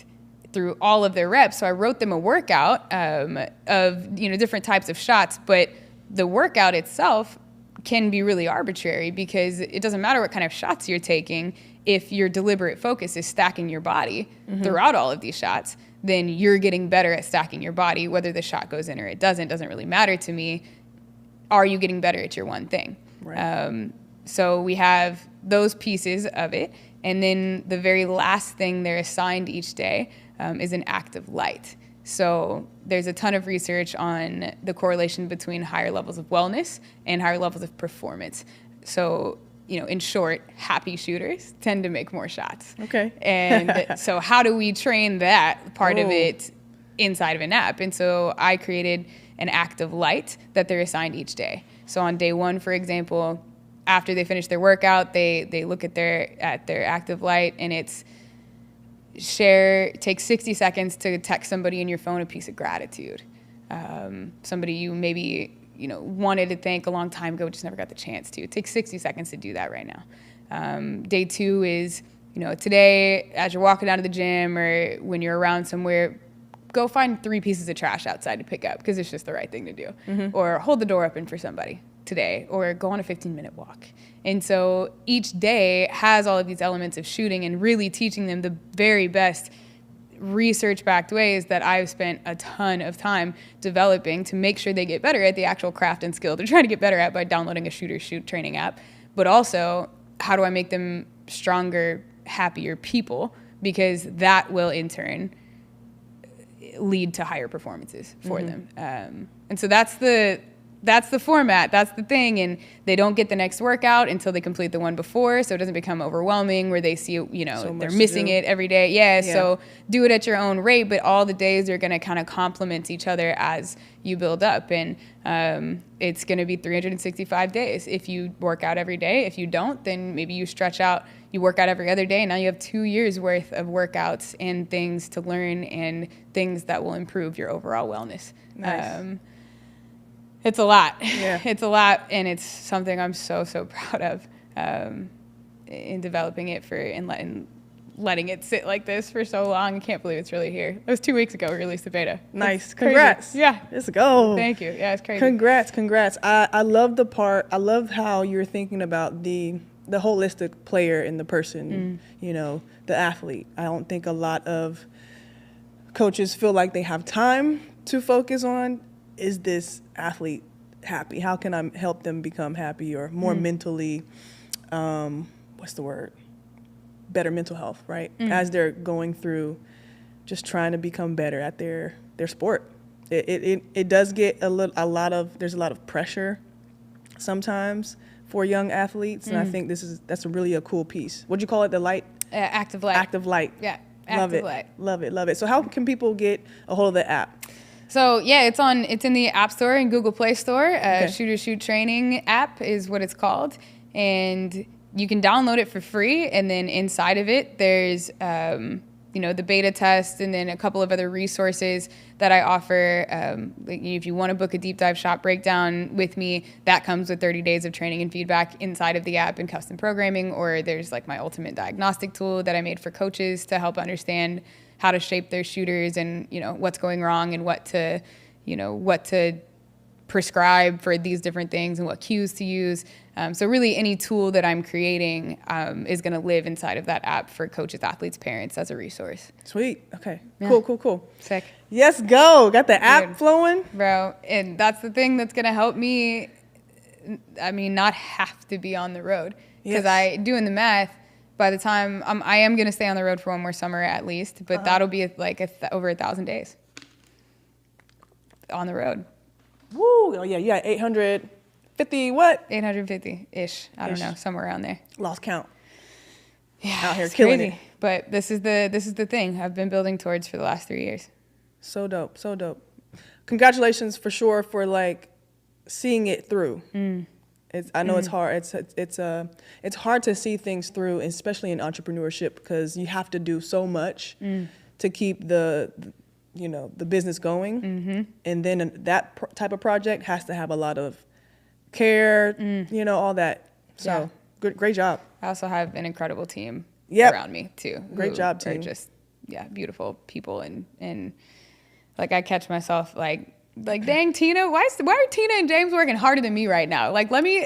through all of their reps, so I wrote them a workout of different types of shots, but the workout itself can be really arbitrary, because it doesn't matter what kind of shots you're taking. If your deliberate focus is stacking your body throughout all of these shots, then you're getting better at stacking your body. Whether the shot goes in or it doesn't really matter to me. Are you getting better at your one thing? Right. So we have those pieces of it. And then the very last thing they're assigned each day is an act of light. So there's a ton of research on the correlation between higher levels of wellness and higher levels of performance. So, in short, happy shooters tend to make more shots. Okay. And so how do we train that part of it inside of an app? And so I created an act of light that they're assigned each day. So on day 1, for example, after they finish their workout, they look at their act of light, and it's take 60 seconds to text somebody in your phone a piece of gratitude. Somebody you maybe wanted to thank a long time ago, just never got the chance to. It takes 60 seconds to do that right now. Day 2 is, today as you're walking out of the gym or when you're around somewhere, go find 3 pieces of trash outside to pick up because it's just the right thing to do. Mm-hmm. Or hold the door open for somebody today, or go on a 15-minute walk. And so each day has all of these elements of shooting and really teaching them the very best research-backed ways that I've spent a ton of time developing to make sure they get better at the actual craft and skill they're trying to get better at by downloading a shoot training app. But also, how do I make them stronger, happier people? Because that will, in turn, lead to higher performances for them. And so that's the format, that's the thing, and they don't get the next workout until they complete the one before, so it doesn't become overwhelming where they see, so they're missing it every day. Yeah, so do it at your own rate, but all the days are going to kind of complement each other as you build up, and it's going to be 365 days if you work out every day. If you don't, then maybe you stretch out, you work out every other day, and now you have 2 years worth of workouts and things to learn and things that will improve your overall wellness. Nice. It's a lot. Yeah. It's a lot, and it's something I'm so proud of in developing it and letting it sit like this for so long. I can't believe it's really here. It was 2 weeks ago we released the beta. Nice. Congrats. Yeah. Let's go. Thank you. Yeah, it's crazy. Congrats. I love I love how you're thinking about the holistic player in the person, the athlete. I don't think a lot of coaches feel like they have time to focus on, is this athlete happy? How can I help them become happy or more mentally, better mental health, right? As they're going through just trying to become better at their sport. It does get there's a lot of pressure sometimes for young athletes, and I think that's really a cool piece. What'd you call it? The light? Active Light. Active Light. Yeah. Active Light. Love it. So how can people get a hold of the app? So yeah, it's in the App Store and Google Play Store. Shooter Shoot Training app is what it's called, and you can download it for free. And then inside of it, there's the beta test, and then a couple of other resources that I offer. If you want to book a deep dive shot breakdown with me, that comes with 30 days of training and feedback inside of the app and custom programming. Or there's like my ultimate diagnostic tool that I made for coaches to help understand how to shape their shooters and, what's going wrong and what to prescribe for these different things and what cues to use. So really any tool that I'm creating is going to live inside of that app for coaches, athletes, parents as a resource. Sweet. Okay. Yeah. Cool. Sick. Yes, go. Got the app flowing. Bro, and that's the thing that's going to help me, not have to be on the road. Because doing the math, by the time I am going to stay on the road for one more summer at least, but that'll be like over 1,000 days on the road. Woo! Oh yeah, you got 850 what? 850-ish. I don't know, somewhere around there. Lost count. Yeah, out here it's killing crazy. it. But this is the thing I've been building towards for the last 3 years. So dope. Congratulations for sure for seeing it through. I know it's hard. It's hard to see things through, especially in entrepreneurship, because you have to do so much to keep the business going, and then that type of project has to have a lot of care, all that. So great job. I also have an incredible team around me too. Great job, team. Just beautiful people, and I catch myself like, dang, Tina, why are Tina and James working harder than me right now? Let me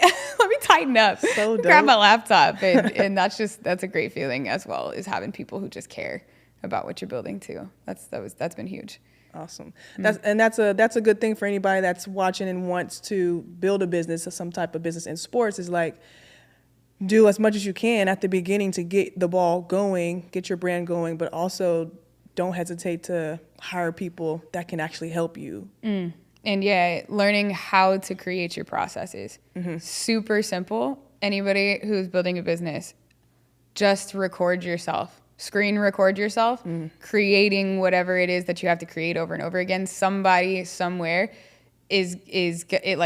tighten up. So dope. Grab my laptop, and that's a great feeling as well, is having people who just care about what you're building too. That's been huge. Awesome. That's a good thing for anybody that's watching and wants to build a business or some type of business in sports, is do as much as you can at the beginning to get the ball going, get your brand going, but also don't hesitate to hire people that can actually help you. And learning how to create your processes. Super simple. Anybody who's building a business, just record yourself. Screen record yourself, creating whatever it is that you have to create over and over again. Somebody somewhere is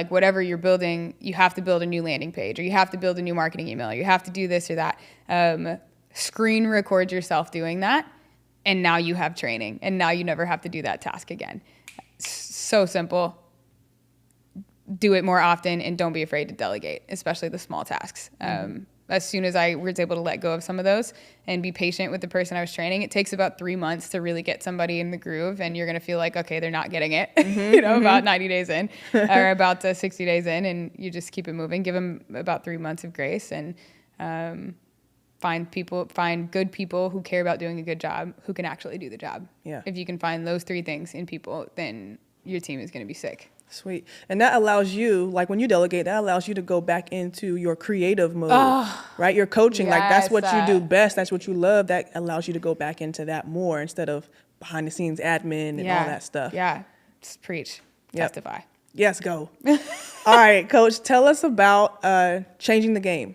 whatever you're building, you have to build a new landing page, or you have to build a new marketing email, or you have to do this or that. Screen record yourself doing that, and now you have training, and now you never have to do that task again. So simple. do it more often, and don't be afraid to delegate, especially the small tasks. As soon as I was able to let go of some of those and be patient with the person I was training, it takes about 3 months to really get somebody in the groove, and you're going to feel like, okay, they're not getting it, about 90 days in or about 60 days in, and you just keep it moving. Give them about 3 months of grace, and find good people who care about doing a good job, who can actually do the job. Yeah. If you can find those 3 things in people, then your team is going to be sick. Sweet. And that allows you, like when you delegate, that allows you to go back into your creative mode, right? Your coaching, like that's what you do best. That's what you love. That allows you to go back into that more instead of behind the scenes admin and all that stuff. Yeah. Just preach. Testify. Yes, go. All right, Coach, tell us about changing the game.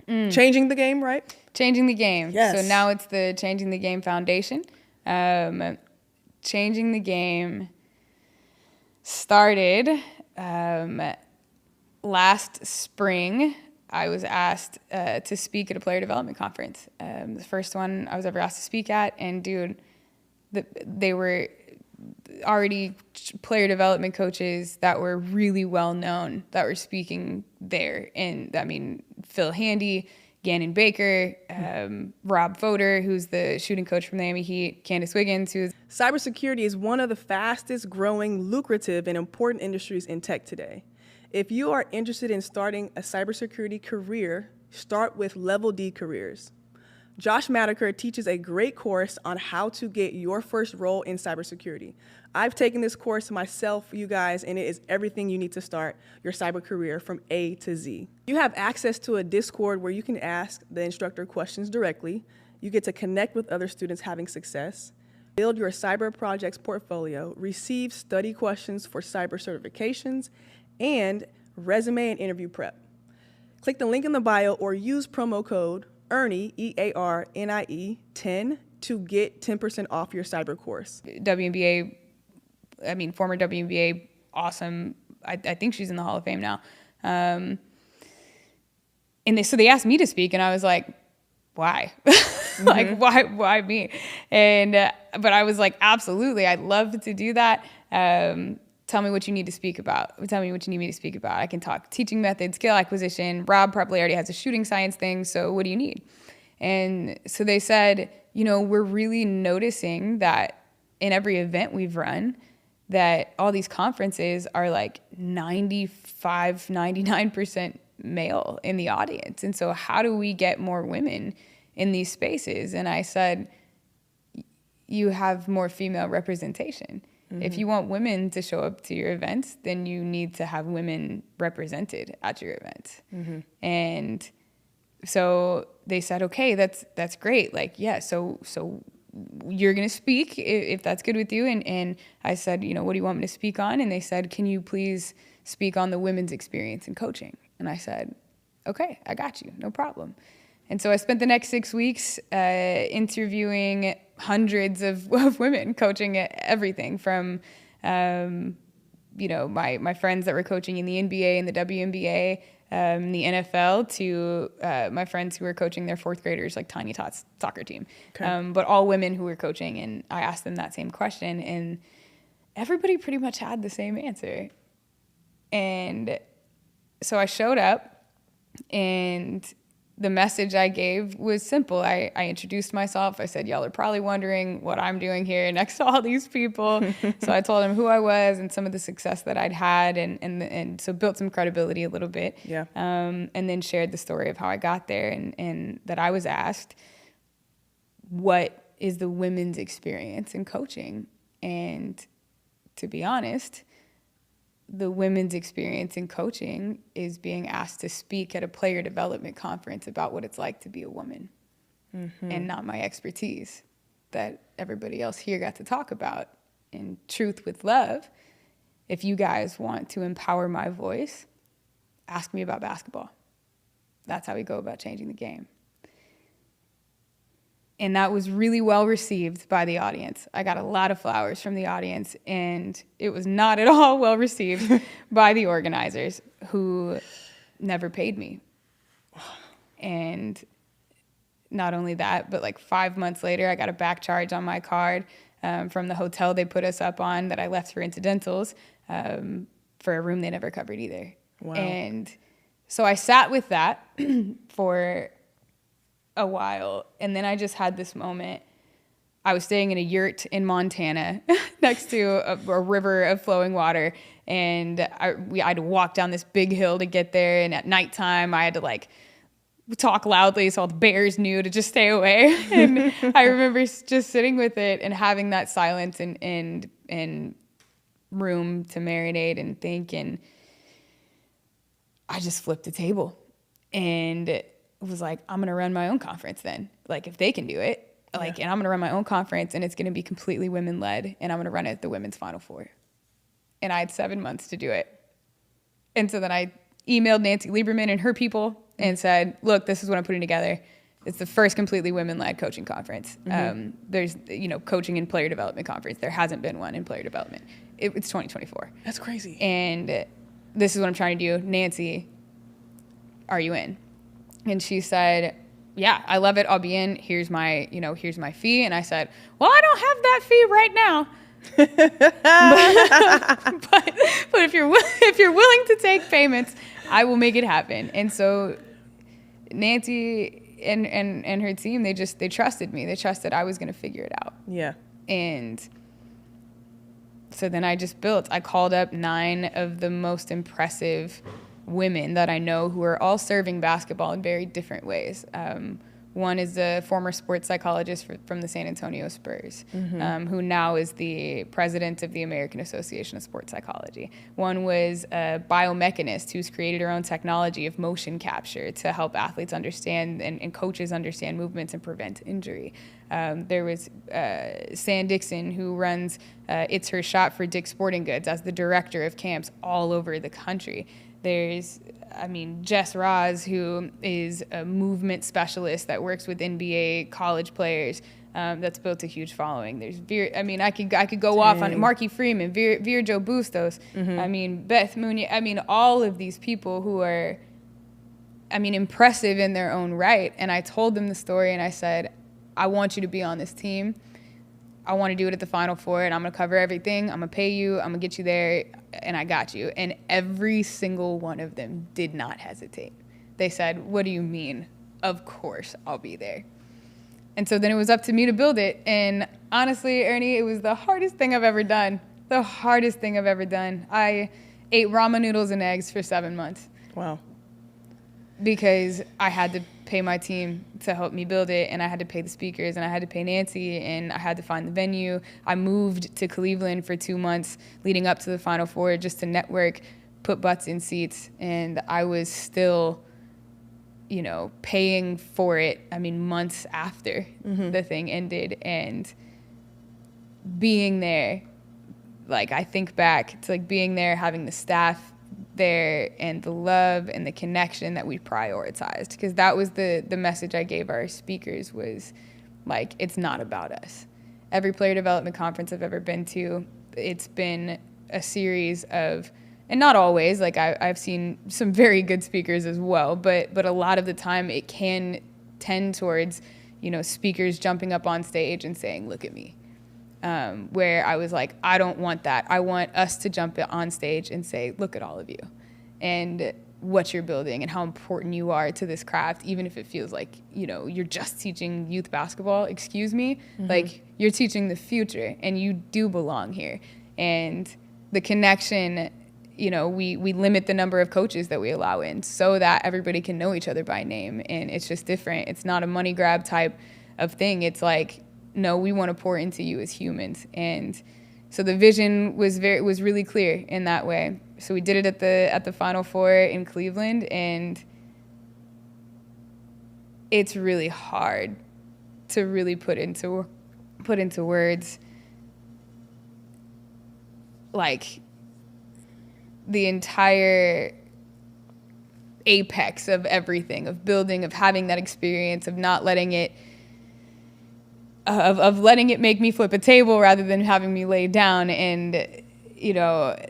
Changing the game, right? Changing the game. Yes. So now it's the Changing the Game Foundation. Changing the Game started last spring. I was asked to speak at a player development conference. The first one I was ever asked to speak at, and they were already player development coaches that were really well known that were speaking there. And I mean, Phil Handy, Gannon Baker, Rob Voder, who's the shooting coach from the Miami Heat, Candace Wiggins, who's... Cybersecurity is one of the fastest growing, lucrative, and important industries in tech today. If you are interested in starting a cybersecurity career, start with Level D Careers. Josh Madiker teaches a great course on how to get your first role in cybersecurity. I've taken this course myself, you guys, and it is everything you need to start your cyber career from A to Z. You have access to a Discord where you can ask the instructor questions directly. You get to connect with other students having success, build your cyber projects portfolio, receive study questions for cyber certifications, and resume and interview prep. Click the link in the bio or use promo code EARNIE, EARNIE 10 to get 10% off your cyber course. Former WNBA, awesome. I think she's in the Hall of Fame now. And they asked me to speak, and I was like, why? Like, why me? And but I was like, absolutely, I'd love to do that. Tell me what you need to speak about. Tell me what you need me to speak about. I can talk teaching methods, skill acquisition. Rob probably already has a shooting science thing, so what do you need? And so they said, we're really noticing that in every event we've run, that all these conferences are like 95, 99% male in the audience. And so how do we get more women in these spaces? And I said, you have more female representation. Mm-hmm. If you want women to show up to your events, then you need to have women represented at your events. Mm-hmm. And so they said, okay, that's great. Like, yeah, so you're going to speak if that's good with you. And I said, what do you want me to speak on? And they said, can you please speak on the women's experience in coaching? And I said, okay, I got you, no problem. And so I spent the next 6 weeks interviewing hundreds of women, coaching everything from, my friends that were coaching in the NBA and the WNBA, the NFL, to my friends who were coaching their 4th graders, like Tiny Tots soccer team. Okay. But all women who were coaching, and I asked them that same question, and everybody pretty much had the same answer. And so I showed up, and the message I gave was simple. I introduced myself. I said, y'all are probably wondering what I'm doing here next to all these people. So I told them who I was and some of the success that I'd had, and so built some credibility a little bit. Yeah. And then shared the story of how I got there, and that I was asked, what is the women's experience in coaching? And to be honest, the women's experience in coaching is being asked to speak at a player development conference about what it's like to be a woman, and not my expertise that everybody else here got to talk about. In truth with love, if you guys want to empower my voice, ask me about basketball. That's how we go about changing the game. And that was really well received by the audience. I got a lot of flowers from the audience, and it was not at all well received by the organizers, who never paid me. And not only that, but like 5 months later, I got a back charge on my card from the hotel they put us up on that I left for incidentals for a room they never covered either. Wow. And so I sat with that for a while, and then I just had this moment. I was staying in a yurt in Montana next to a river of flowing water, and I had to walk down this big hill to get there, and at nighttime I had to like talk loudly so all the bears knew to just stay away. And I remember just sitting with it and having that silence and room to marinate and think, and I just flipped the table and was like, I'm gonna run my own conference then. Like, if they can do it, like, and I'm gonna run my own conference, and it's gonna be completely women led, and I'm gonna run it at the women's Final Four. And I had 7 months to do it. And so then I emailed Nancy Lieberman and her people and said, look, this is what I'm putting together. It's the first completely women-led coaching conference. There's, coaching and player development conference. There hasn't been one in player development. It's 2024. That's crazy. And this is what I'm trying to do. Nancy, are you in? And she said, yeah, I love it. I'll be in. Here's my fee. And I said, well, I don't have that fee right now. but if you're willing to take payments, I will make it happen. And so Nancy and her team, they trusted me. They trusted I was going to figure it out. Yeah. And so then I just built. I called up 9 of the most impressive women that I know who are all serving basketball in very different ways. One is a former sports psychologist from the San Antonio Spurs, who now is the president of the American Association of Sports Psychology. One was a biomechanist who's created her own technology of motion capture to help athletes understand and coaches understand movements and prevent injury. There was San Dixon, who runs It's Her Shot for Dick's Sporting Goods as the director of camps all over the country. There's, Jess Roz, who is a movement specialist that works with NBA college players, that's built a huge following. There's I could go off on Marky Freeman, Virgil Bustos, Beth Munoz, all of these people who are, impressive in their own right. And I told them the story and I said, I want you to be on this team. I want to do it at the Final Four, and I'm going to cover everything. I'm going to pay you. I'm going to get you there, and I got you. And every single one of them did not hesitate. They said, what do you mean? Of course I'll be there. And so then it was up to me to build it. And honestly, Ernie, it was the hardest thing I've ever done. The hardest thing I've ever done. I ate ramen noodles and eggs for 7 months. Wow. Because I had to pay my team to help me build it, and I had to pay the speakers, and I had to pay Nancy, and I had to find the venue. I moved to Cleveland for 2 months leading up to the Final Four just to network, put butts in seats, and I was still, paying for it, months after the thing ended. And being there, I think back to being there, having the staff there and the love and the connection that we prioritized, because that was the message I gave our speakers was it's not about us. Every player development conference I've ever been to, it's been a series of, and not always, I've seen some very good speakers as well, but a lot of the time it can tend towards speakers jumping up on stage and saying, look at me. Where I was like, I don't want that. I want us to jump on stage and say, look at all of you and what you're building and how important you are to this craft, even if it feels like, you're just teaching youth basketball. Excuse me. You're teaching the future, and you do belong here. And the connection, we limit the number of coaches that we allow in so that everybody can know each other by name. And it's just different. It's not a money grab type of thing. It's no, we want to pour into you as humans. And so the vision was really clear in that way. So we did it at the Final Four in Cleveland, and it's really hard to really put into words the entire apex of everything, of building, of having that experience, of not letting it of letting it make me flip a table rather than having me lay down. And,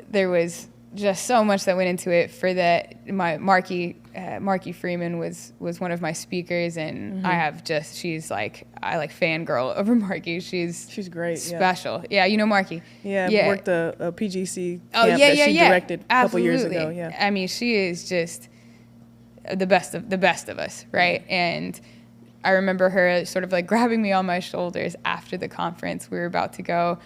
there was just so much that went into it for that. Marky Freeman was one of my speakers, and I fangirl over Marky. She's great. Special. Yeah, you know Marky. Yeah, worked a PGC camp that she directed a couple years ago. Yeah. I mean, she is just the best of us, right? And I remember her sort of like grabbing me on my shoulders after the conference. We were about to go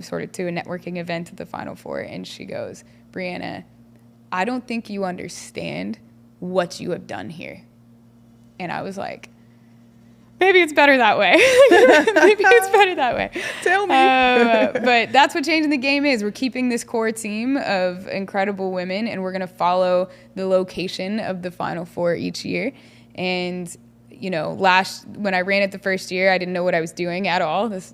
sort of to a networking event at the Final Four, and she goes, "Brianna, I don't think you understand what you have done here." And I was like, maybe it's better that way. Maybe it's better that way. Tell me. But that's what changing the game is. We're keeping this core team of incredible women, and we're going to follow the location of the Final Four each year. And when I ran it the first year, I didn't know what I was doing at all. This,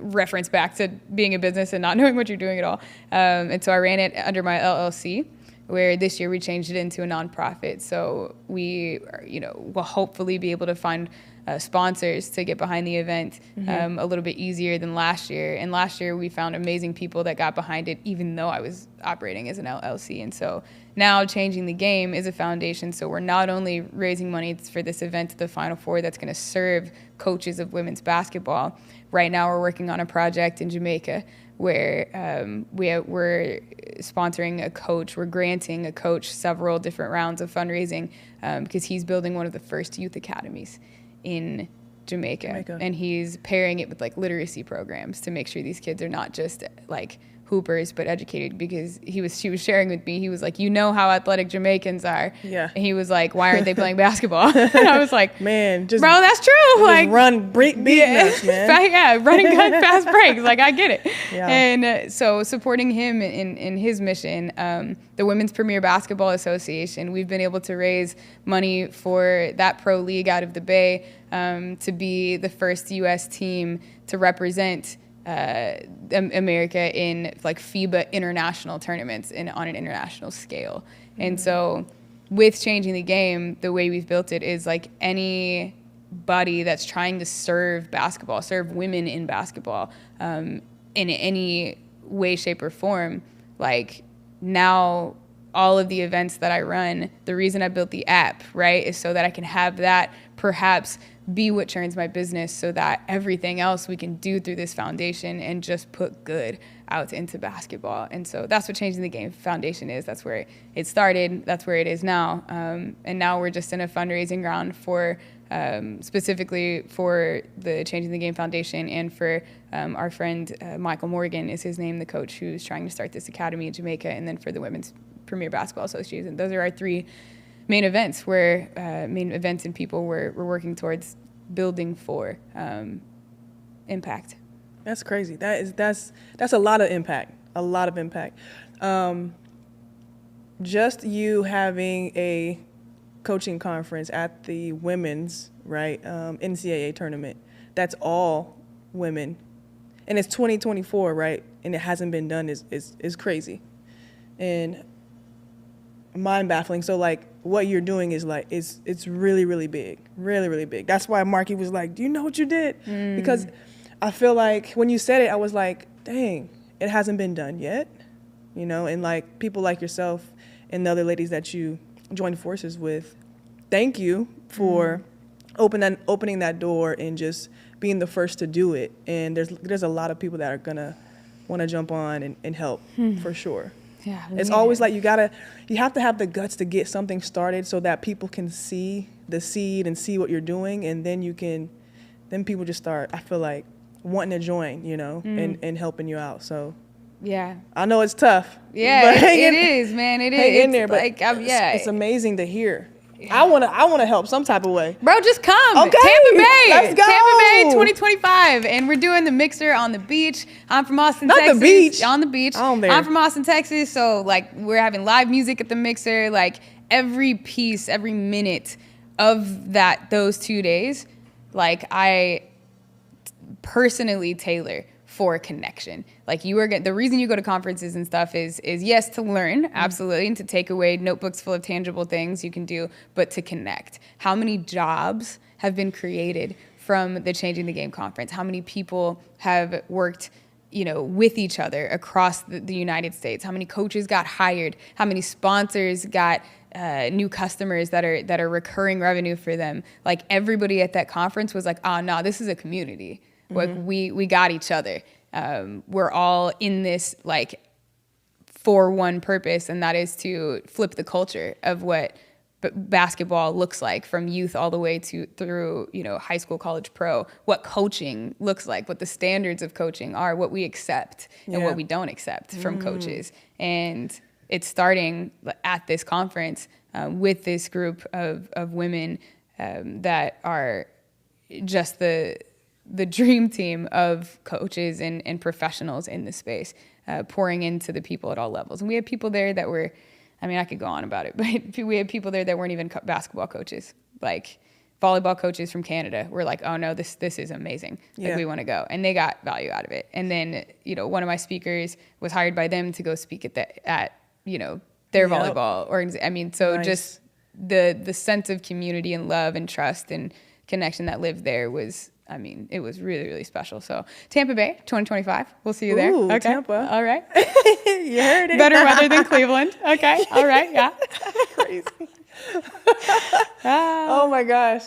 reference back to being a business and not knowing what you're doing at all. And so I ran it under my LLC, where this year we changed it into a nonprofit. So we, will hopefully be able to find sponsors to get behind the event a little bit easier than last year. And last year we found amazing people that got behind it, even though I was operating as an LLC. And so now changing the game is a foundation. So we're not only raising money for this event, the Final Four, that's going to serve coaches of women's basketball. Right now we're working on a project in Jamaica where we're sponsoring a coach. We're granting a coach several different rounds of fundraising because he's building one of the first youth academies in Jamaica. And he's pairing it with like literacy programs to make sure these kids are not just like hoopers but educated, because she was sharing with me, he was like, how athletic Jamaicans are. Yeah. And he was like, why aren't they playing basketball? And I was like, man, bro, that's true. Like run beat nuts, man. Yeah, running gun fast breaks. Like I get it. Yeah. And so supporting him in his mission, the Women's Premier Basketball Association, we've been able to raise money for that pro league out of the Bay to be the first U.S. team to represent America in like FIBA international tournaments on an international scale. And so with changing the game, the way we've built it is like anybody that's trying to serve women in basketball in any way, shape, or form, like now all of the events that I run, the reason I built the app, right, is so that I can have that perhaps be what turns my business, so that everything else we can do through this foundation and just put good out into basketball. And so that's what Changing the Game Foundation is. That's where it started. That's where it is now. And now we're just in a fundraising round for specifically for the Changing the Game Foundation and for our friend Michael Morgan is his name, the coach who's trying to start this academy in Jamaica, and then for the Women's Premier Basketball Association. Those are our three main events and people we're working towards building for impact. That's crazy. That's a lot of impact. A lot of impact. Just you having a coaching conference at the women's NCAA tournament. That's all women, and it's 2024, right? And it hasn't been done is crazy, and mind baffling. So like what you're doing is like it's really, really big, really, really big. That's why Marky was like, "Do you know what you did?" Because I feel like when you said it, I was like, "Dang, it hasn't been done yet," And like people like yourself and the other ladies that you joined forces with, thank you for opening that door and just being the first to do it. And there's a lot of people that are gonna want to jump on and help for sure. Yeah, it's always like you have to have the guts to get something started so that people can see the seed and see what you're doing, and then people just start, I feel like, wanting to join, and helping you out. So yeah, I know it's tough. Yeah, it is, man. It is. Hang in there, but like, it's amazing to hear. Yeah. I want to help some type of way. Bro, just come. Okay. Tampa Bay. Let's go. Tampa Bay 2025. And we're doing the mixer on the beach. I'm from Austin, Texas. Not the beach. On the beach. I'm from Austin, Texas. So, like, we're having live music at the mixer. Like, every piece, every minute of those 2 days, like, I personally tailor for connection. Like the reason you go to conferences and stuff is yes, to learn, absolutely, and to take away notebooks full of tangible things you can do, but to connect. How many jobs have been created from the Changing the Game conference? How many people have worked with each other across the United States, how many coaches got hired, how many sponsors got new customers that are recurring revenue for them. Like everybody at that conference was like, oh no, this is a community. Like we got each other. We're all in this like for one purpose, and that is to flip the culture of what basketball looks like from youth all the way through high school, college, pro, what coaching looks like, what the standards of coaching are, what we accept and what we don't accept from coaches. And it's starting at this conference with this group of women that are just the dream team of coaches and professionals in the space, pouring into the people at all levels. And we had people there that were, I could go on about it, but we had people there that weren't even basketball coaches. Like volleyball coaches from Canada were like, oh no, this is amazing. Like we want to go. And they got value out of it. And then, one of my speakers was hired by them to go speak at their volleyball organization. Nice. Just the sense of community and love and trust and connection that lived there was, it was really, really special. So Tampa Bay, 2025. We'll see you there. Ooh, okay. Tampa. All right. You heard it. Better weather than Cleveland. Okay. All right. Yeah. Crazy. Oh my gosh.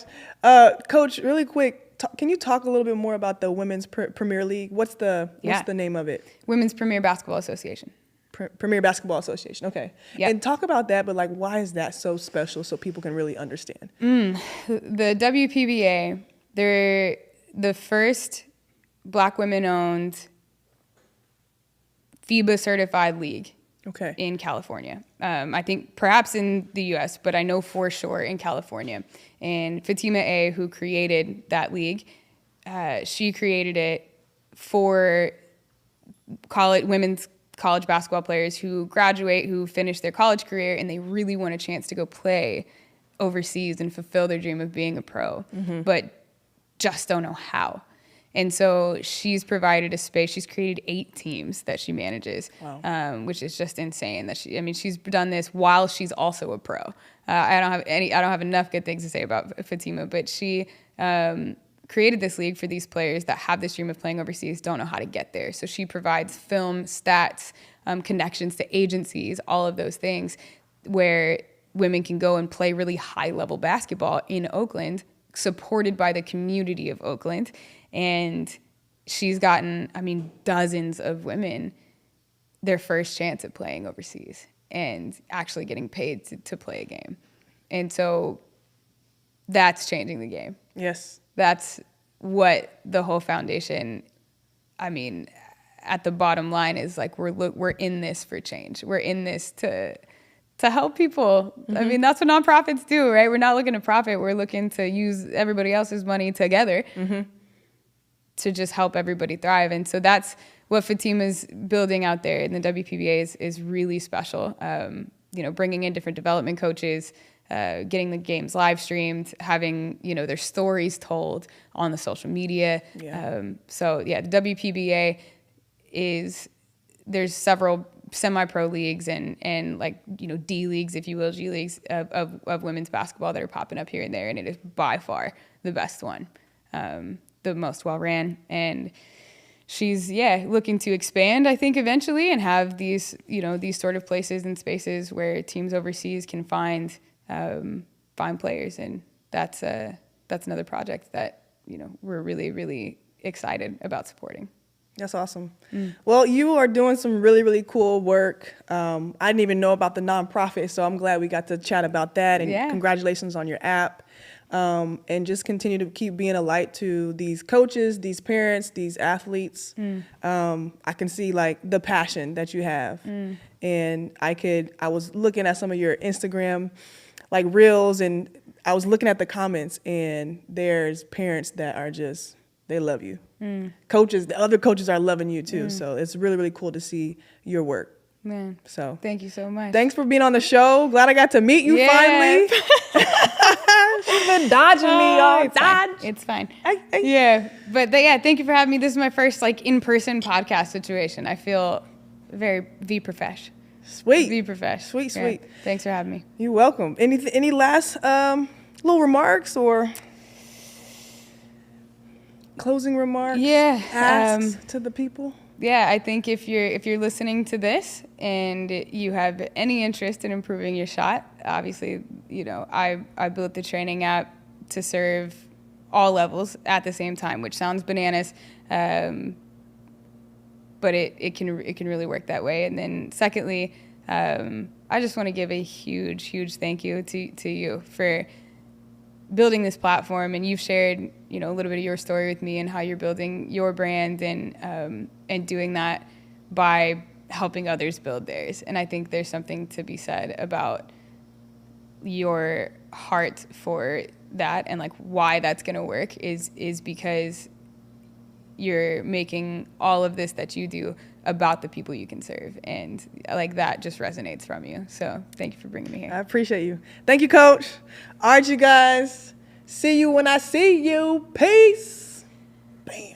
Coach, really quick, can you talk a little bit more about the Women's Premier League? What's the name of it? Women's Premier Basketball Association. Premier Basketball Association. Okay. Yep. And talk about that, but why is that so special so people can really understand? The WPBA, they're the first Black women-owned FIBA certified league in California. I think perhaps in the U.S., but I know for sure in California. And Fatima A., who created that league, she created it for women's college basketball players who graduate, who finish their college career, and they really want a chance to go play overseas and fulfill their dream of being a pro, but just don't know how. And so she's provided a space. She's created 8 teams that she manages, which is just insane. That she's done this while she's also a pro. I don't have enough good things to say about Fatima, but she created this league for these players that have this dream of playing overseas, don't know how to get there. So she provides film, stats, connections to agencies, all of those things where women can go and play really high-level basketball in Oakland, supported by the community of Oakland. And she's gotten, dozens of women their first chance at playing overseas and actually getting paid to play a game. And so that's changing the game. Yes. That's what the whole foundation, at the bottom line is we're in this for change. We're in this to help people. That's what nonprofits do, right? We're not looking to profit. We're looking to use everybody else's money together to just help everybody thrive. And so that's what Fatima's building out there in the WPBA is really special. Bringing in different development coaches, getting the games live streamed, having, their stories told on the social media. Yeah. The WPBA there's several semi-pro leagues and D leagues, if you will, G leagues of women's basketball that are popping up here and there. And it is by far the best one, the most well-ran. And she's, looking to expand, I think, eventually and have these sort of places and spaces where teams overseas can find players. And that's another project that, we're really, really excited about supporting. That's awesome. Well, you are doing some really, really cool work. I didn't even know about the nonprofit, so I'm glad we got to chat about that. And congratulations on your app. And just continue to keep being a light to these coaches, these parents, these athletes. I can see the passion that you have. And I was looking at some of your Instagram reels, and I was looking at the comments, and there's parents that are just, they love you. Coaches, the other coaches are loving you too. So it's really, really cool to see your work. Man, so thank you so much. Thanks for being on the show. Glad I got to meet you finally. She's been dodging me all time. It's fine. But thank you for having me. This is my first in-person podcast situation. I feel very V-profesh. Sweet. V-profesh. Sweet. Thanks for having me. You're welcome. Any last little remarks or closing remarks? Asks to the people? yeah, I think if you're listening to this and you have any interest in improving your shot, obviously, I built the training app to serve all levels at the same time, which sounds bananas, but it can really work that way. And then secondly, I just want to give a huge thank you to you for building this platform, and you've shared a little bit of your story with me and how you're building your brand and doing that by helping others build theirs. And I think there's something to be said about your heart for that, and like why that's going to work is because you're making all of this that you do about the people you can serve, and like that just resonates from you. So thank you for bringing me here. I appreciate you. Thank you, Coach. All right, you guys. See you when I see you. Peace. Bam.